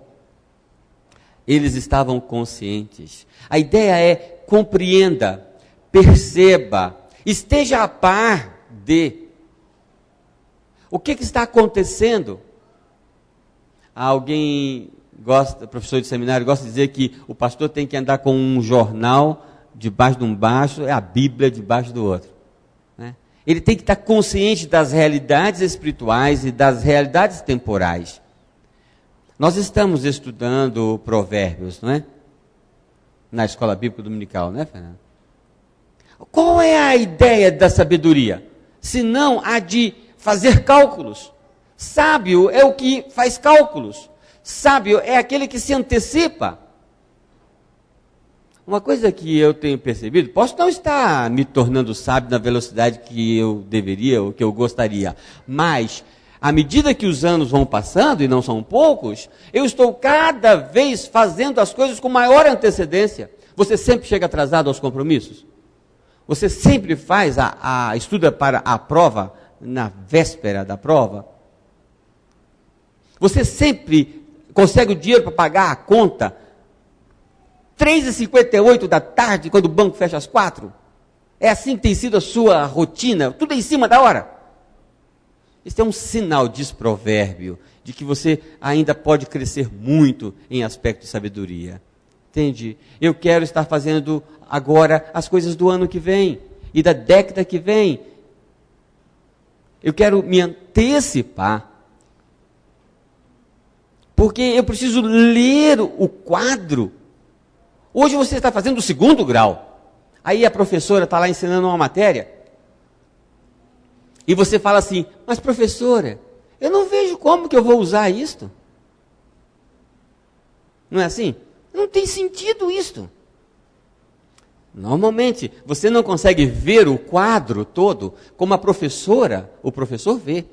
Eles estavam conscientes. A ideia é: compreenda, perceba, esteja a par de. O que está acontecendo? Alguém gosta, professor de seminário, gosta de dizer que o pastor tem que andar com um jornal debaixo de um baixo, é a Bíblia debaixo do outro. Né? Ele tem que estar consciente das realidades espirituais e das realidades temporais. Nós estamos estudando Provérbios, não é? Na escola bíblica dominical, não é, Fernando? Qual é a ideia da sabedoria? Senão a de fazer cálculos. Sábio é o que faz cálculos. Sábio é aquele que se antecipa. Uma coisa que eu tenho percebido, posso não estar me tornando sábio na velocidade que eu deveria, ou que eu gostaria, mas à medida que os anos vão passando, e não são poucos, eu estou cada vez fazendo as coisas com maior antecedência. Você sempre chega atrasado aos compromissos? Você sempre faz estuda para a prova na véspera da prova? Você sempre consegue o dinheiro para pagar a conta 3h58 da tarde, quando o banco fecha às 4? É assim que tem sido a sua rotina? Tudo em cima da hora? Isso é um sinal, diz Provérbio, de que você ainda pode crescer muito em aspecto de sabedoria. Entende? Eu quero estar fazendo agora as coisas do ano que vem e da década que vem. Eu quero me antecipar. Porque eu preciso ler o quadro. Hoje você está fazendo o 2º grau. Aí a professora está lá ensinando uma matéria. E você fala assim: mas professora, eu não vejo como que eu vou usar isto. Não é assim? Não tem sentido isto. Normalmente, você não consegue ver o quadro todo como a professora, o professor vê.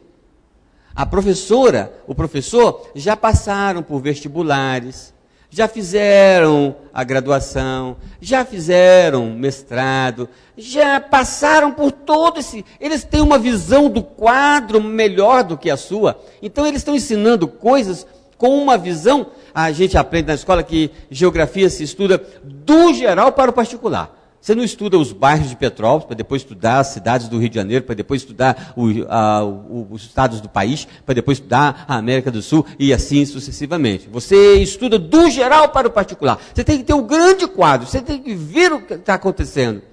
A professora, o professor já passaram por vestibulares, já fizeram a graduação, já fizeram mestrado, já passaram por todo esse... Eles têm uma visão do quadro melhor do que a sua. Então, eles estão ensinando coisas com uma visão. A gente aprende na escola que geografia se estuda do geral para o particular. Você não estuda os bairros de Petrópolis, para depois estudar as cidades do Rio de Janeiro, para depois estudar os estados do país, para depois estudar a América do Sul e assim sucessivamente. Você estuda do geral para o particular. Você tem que ter o grande quadro, você tem que ver o que está acontecendo.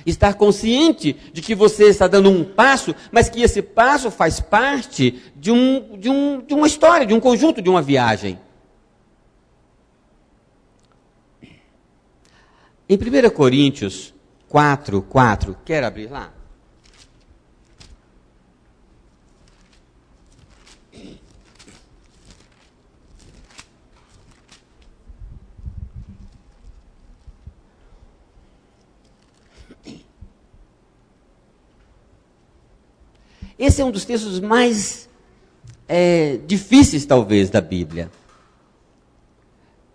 Estar consciente de que você está dando um passo, mas que esse passo faz parte de uma história, de um conjunto, de uma viagem. Em 1 Coríntios 4:4, quer abrir lá? Esse é um dos textos mais difíceis, talvez, da Bíblia.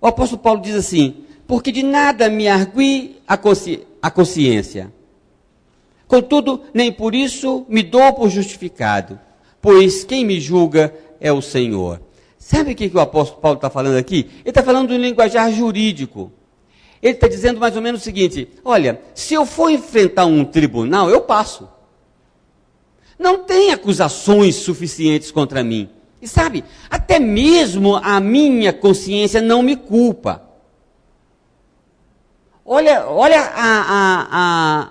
O apóstolo Paulo diz assim: porque de nada me argui a consciência. Contudo, nem por isso me dou por justificado, pois quem me julga é o Senhor. Sabe o que o apóstolo Paulo está falando aqui? Ele está falando de um linguajar jurídico. Ele está dizendo mais ou menos o seguinte: olha, se eu for enfrentar um tribunal, eu passo. Não tem acusações suficientes contra mim. E sabe, até mesmo a minha consciência não me culpa. Olha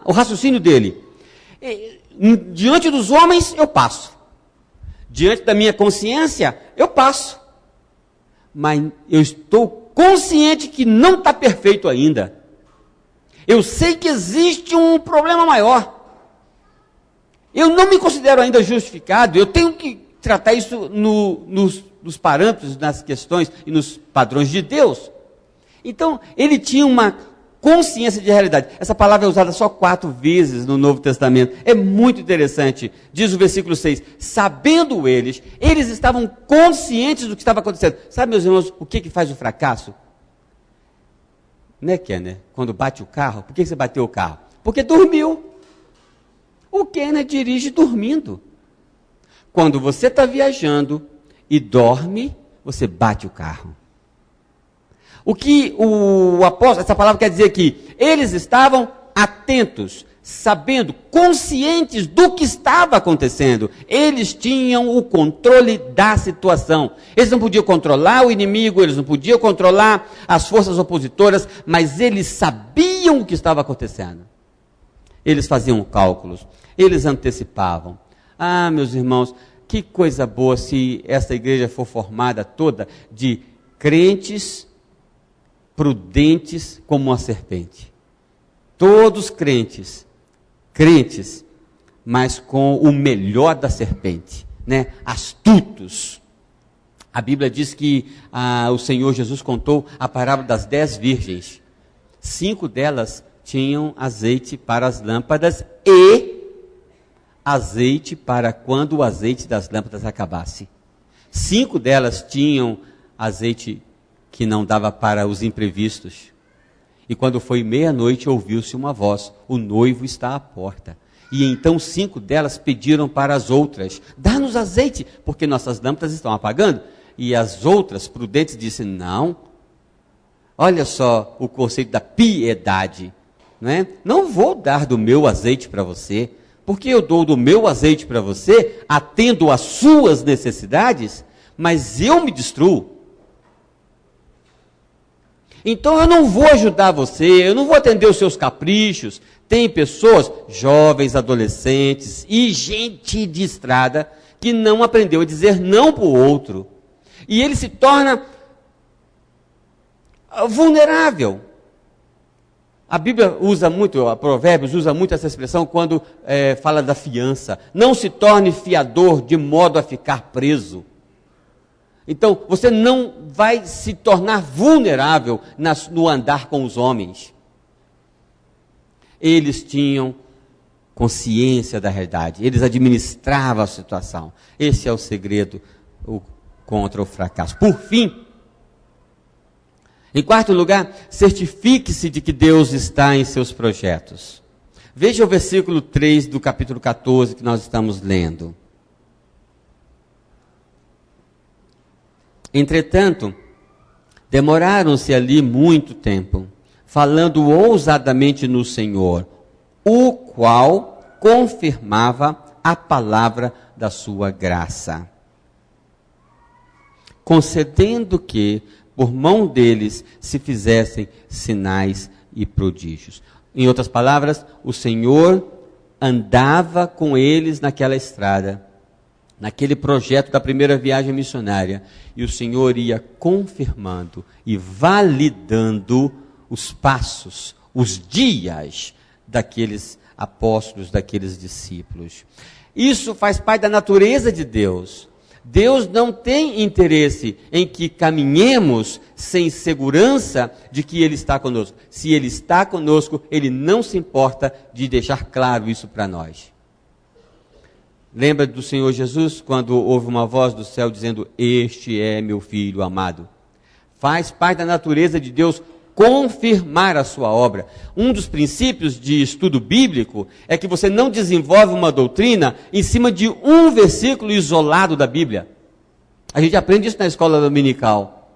o raciocínio dele. Diante dos homens, eu passo. Diante da minha consciência, eu passo. Mas eu estou consciente que não está perfeito ainda. Eu sei que existe um problema maior. Eu não me considero ainda justificado. Eu tenho que tratar isso nos parâmetros, nas questões e nos padrões de Deus. Então, ele tinha uma consciência de realidade. Essa palavra é usada só 4 vezes no Novo Testamento. É muito interessante. Diz o versículo 6, sabendo eles estavam conscientes do que estava acontecendo. Sabe, meus irmãos, o que faz o fracasso? Né, Kenner? Quando bate o carro, por que você bateu o carro? Porque dormiu. O Kenner dirige dormindo. Quando você está viajando e dorme, você bate o carro. O que o apóstolo, essa palavra quer dizer que eles estavam atentos, sabendo, conscientes do que estava acontecendo. Eles tinham o controle da situação. Eles não podiam controlar o inimigo, eles não podiam controlar as forças opositoras, mas eles sabiam o que estava acontecendo. Eles faziam cálculos, eles antecipavam. Ah, meus irmãos, que coisa boa se essa igreja for formada toda de crentes prudentes como uma serpente. Todos crentes, mas com o melhor da serpente, né? Astutos. A Bíblia diz que o Senhor Jesus contou a parábola das 10 virgens. 5 delas tinham azeite para as lâmpadas e azeite para quando o azeite das lâmpadas acabasse. 5 delas tinham azeite que não dava para os imprevistos. E quando foi meia-noite, ouviu-se uma voz: o noivo está à porta. E então 5 delas pediram para as outras: dá-nos azeite, porque nossas lâmpadas estão apagando. E as outras, prudentes, disseram: não. Olha só o conceito da piedade. Não é? Não vou dar do meu azeite para você, porque eu dou do meu azeite para você, atendo às suas necessidades, mas eu me destruo. Então eu não vou ajudar você, eu não vou atender os seus caprichos. Tem pessoas, jovens, adolescentes e gente de estrada, que não aprendeu a dizer não para o outro. E ele se torna vulnerável. A Bíblia usa muito, a Provérbios usa muito essa expressão quando fala da fiança. Não se torne fiador de modo a ficar preso. Então, você não vai se tornar vulnerável no andar com os homens. Eles tinham consciência da realidade, eles administravam a situação. Esse é o segredo contra o fracasso. Por fim, em quarto lugar, certifique-se de que Deus está em seus projetos. Veja o versículo 3 do capítulo 14 que nós estamos lendo. Entretanto, demoraram-se ali muito tempo, falando ousadamente no Senhor, o qual confirmava a palavra da sua graça, concedendo que, por mão deles, se fizessem sinais e prodígios. Em outras palavras, o Senhor andava com eles naquela estrada, naquele projeto da primeira viagem missionária, e o Senhor ia confirmando e validando os passos, os dias daqueles apóstolos, daqueles discípulos. Isso faz parte da natureza de Deus. Deus não tem interesse em que caminhemos sem segurança de que Ele está conosco. Se Ele está conosco, Ele não se importa de deixar claro isso para nós. Lembra do Senhor Jesus, quando houve uma voz do céu dizendo: este é meu filho amado. Faz parte da natureza de Deus confirmar a sua obra. Um dos princípios de estudo bíblico é que você não desenvolve uma doutrina em cima de um versículo isolado da Bíblia. A gente aprende isso na escola dominical.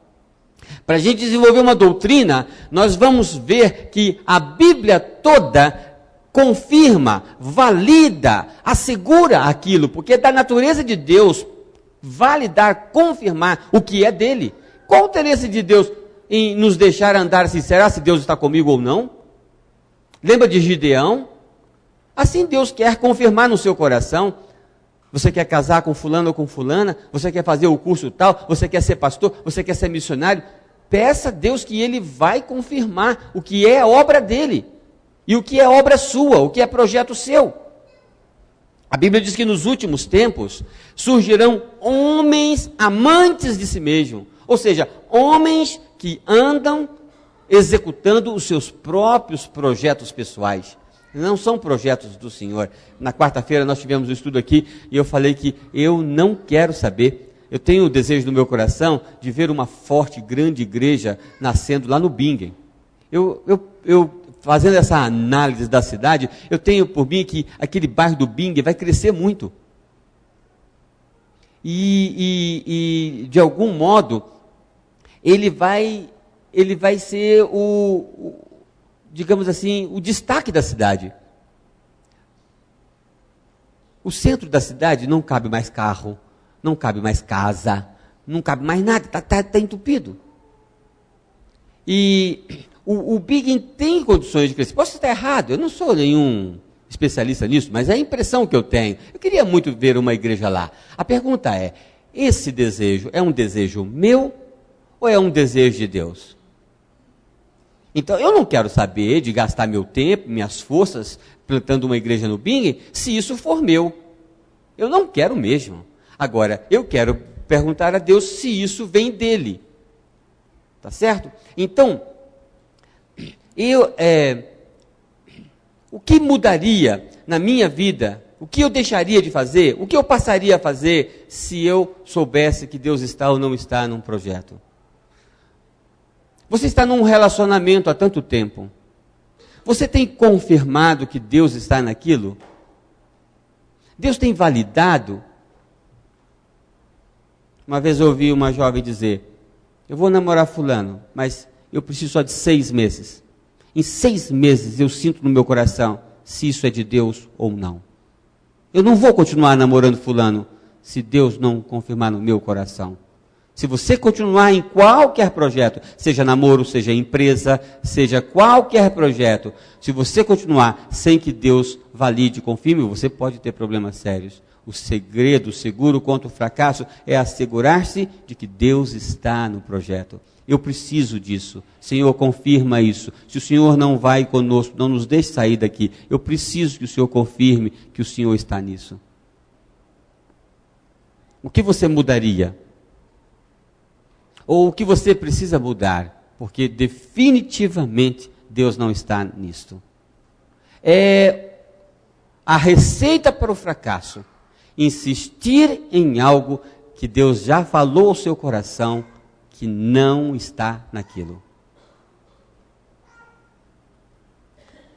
Para a gente desenvolver uma doutrina, nós vamos ver que a Bíblia toda confirma, valida, assegura aquilo, porque é da natureza de Deus validar, confirmar o que é dele. Qual o interesse de Deus em nos deixar andar assim? Será se Deus está comigo ou não? Lembra de Gideão? Assim Deus quer confirmar no seu coração. Você quer casar com fulano ou com fulana? Você quer fazer o curso tal? Você quer ser pastor? Você quer ser missionário? Peça a Deus que Ele vai confirmar o que é obra dele. E o que é obra sua, o que é projeto seu. A Bíblia diz que nos últimos tempos surgirão homens amantes de si mesmo. Ou seja, homens que andam executando os seus próprios projetos pessoais. Não são projetos do Senhor. Na quarta-feira nós tivemos um estudo aqui e eu falei que eu não quero saber. Eu tenho o desejo no meu coração de ver uma forte, grande igreja nascendo lá no Bingen. Eu fazendo essa análise da cidade, eu tenho por mim que aquele bairro do Bingen vai crescer muito. E de algum modo, ele vai ser digamos assim, o destaque da cidade. O centro da cidade não cabe mais carro, não cabe mais casa, não cabe mais nada, está entupido. E o Bingen tem condições de crescer. Posso estar errado, eu não sou nenhum especialista nisso, mas é a impressão que eu tenho. Eu queria muito ver uma igreja lá. A pergunta é, esse desejo é um desejo meu ou é um desejo de Deus? Então, eu não quero saber de gastar meu tempo, minhas forças, plantando uma igreja no Bingen, se isso for meu. Eu não quero mesmo. Agora, eu quero perguntar a Deus se isso vem dele. Tá certo? Então, o que mudaria na minha vida? O que eu deixaria de fazer? O que eu passaria a fazer se eu soubesse que Deus está ou não está num projeto? Você está num relacionamento há tanto tempo. Você tem confirmado que Deus está naquilo? Deus tem validado? Uma vez eu ouvi uma jovem dizer, eu vou namorar fulano, mas eu preciso só de 6 meses. Em 6 meses eu sinto no meu coração se isso é de Deus ou não. Eu não vou continuar namorando fulano se Deus não confirmar no meu coração. Se você continuar em qualquer projeto, seja namoro, seja empresa, seja qualquer projeto, se você continuar sem que Deus valide e confirme, você pode ter problemas sérios. O segredo, seguro contra o fracasso, é assegurar-se de que Deus está no projeto. Eu preciso disso. Senhor, confirma isso. Se o Senhor não vai conosco, não nos deixe sair daqui, eu preciso que o Senhor confirme que o Senhor está nisso. O que você mudaria? Ou o que você precisa mudar? Porque definitivamente Deus não está nisto. É a receita para o fracasso. Insistir em algo que Deus já falou ao seu coração que não está naquilo.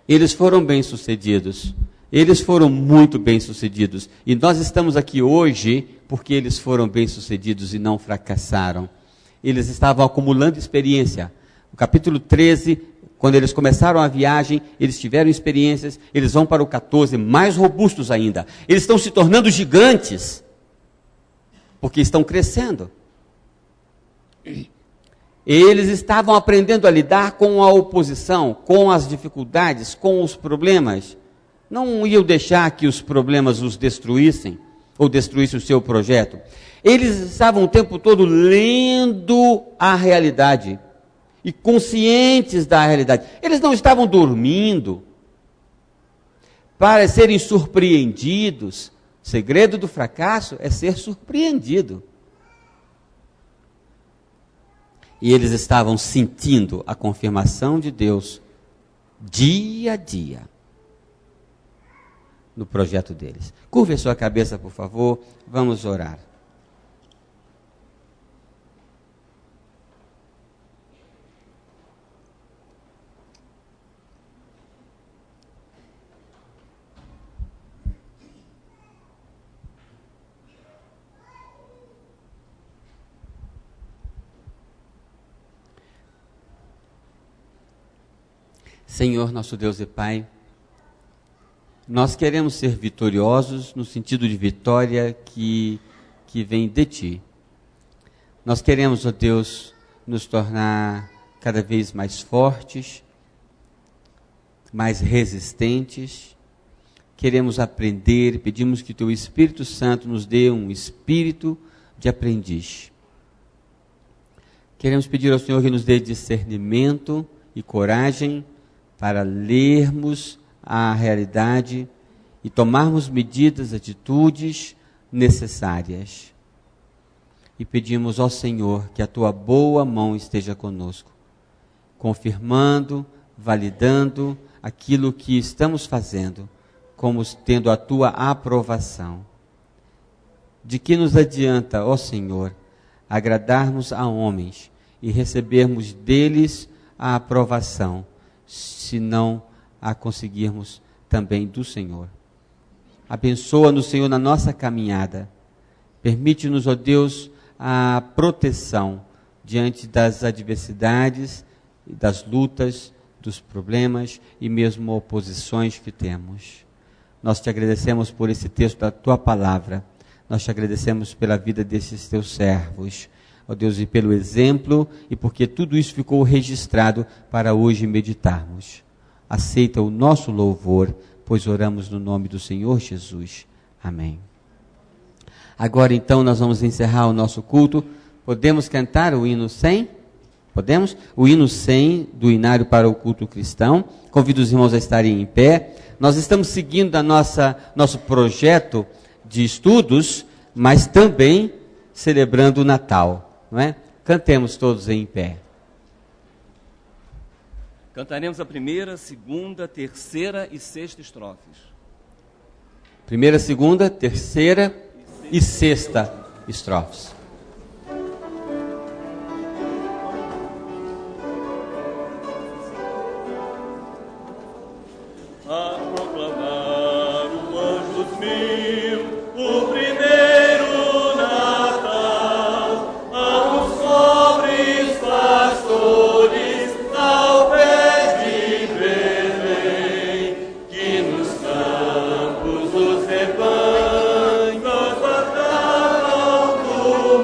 Eles foram bem-sucedidos. Eles foram muito bem-sucedidos. E nós estamos aqui hoje porque eles foram bem-sucedidos e não fracassaram. Eles estavam acumulando experiência. No capítulo 13, quando eles começaram a viagem, eles tiveram experiências, eles vão para o 14, mais robustos ainda. Eles estão se tornando gigantes, porque estão crescendo. Eles estavam aprendendo a lidar com a oposição, com as dificuldades, com os problemas. Não iam deixar que os problemas os destruíssem, ou destruíssem o seu projeto. Eles estavam o tempo todo lendo a realidade e conscientes da realidade. Eles não estavam dormindo para serem surpreendidos. O segredo do fracasso é ser surpreendido. E eles estavam sentindo a confirmação de Deus dia a dia no projeto deles. Curve a sua cabeça, por favor, vamos orar. Senhor, nosso Deus e Pai, nós queremos ser vitoriosos no sentido de vitória que vem de Ti. Nós queremos, ó Deus, nos tornar cada vez mais fortes, mais resistentes. Queremos aprender, pedimos que Teu Espírito Santo nos dê um espírito de aprendiz. Queremos pedir ao Senhor que nos dê discernimento e coragem para lermos a realidade e tomarmos medidas, atitudes necessárias. E pedimos ao Senhor que a Tua boa mão esteja conosco. confirmando, validando aquilo que estamos fazendo, como tendo a tua aprovação. De que nos adianta, ó Senhor, agradarmos a homens e recebermos deles a aprovação, se não a conseguirmos também do Senhor? Abençoa-nos, Senhor, na nossa caminhada. Permite-nos, ó Deus, a proteção diante das adversidades, das lutas, dos problemas e mesmo oposições que temos. Nós te agradecemos por esse texto da tua palavra. Nós te agradecemos pela vida desses teus servos, ó Deus, e pelo exemplo, e porque tudo isso ficou registrado para hoje meditarmos. Aceita o nosso louvor, pois oramos no nome do Senhor Jesus. Amém. Agora então nós vamos encerrar o nosso culto. Podemos cantar o hino 100? Podemos? O hino 100 do Inário para o Culto Cristão. Convido os irmãos a estarem em pé. Nós estamos seguindo nosso projeto de estudos, mas também celebrando o Natal, não é? Cantemos todos em pé. Cantaremos a primeira, segunda, terceira e sexta estrofes. Primeira, segunda, terceira e sexta estrofes. A proclamar o anjos mil, o primeiro Natal, aos pobres pastores ao pé de Belém, que nos campos os rebanhos guardavam do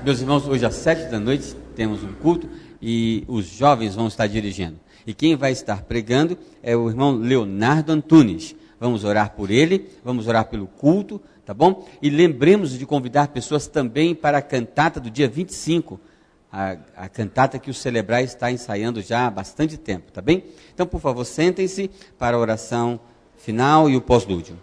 Meus irmãos, hoje às 19h temos um culto e os jovens vão estar dirigindo. E quem vai estar pregando é o irmão Leonardo Antunes. Vamos orar por ele, vamos orar pelo culto, tá bom? E lembremos de convidar pessoas também para a cantata do dia 25. A cantata que o Celebrar está ensaiando já há bastante tempo, tá bem? Então, por favor, sentem-se para a oração final e o pós-lúdio.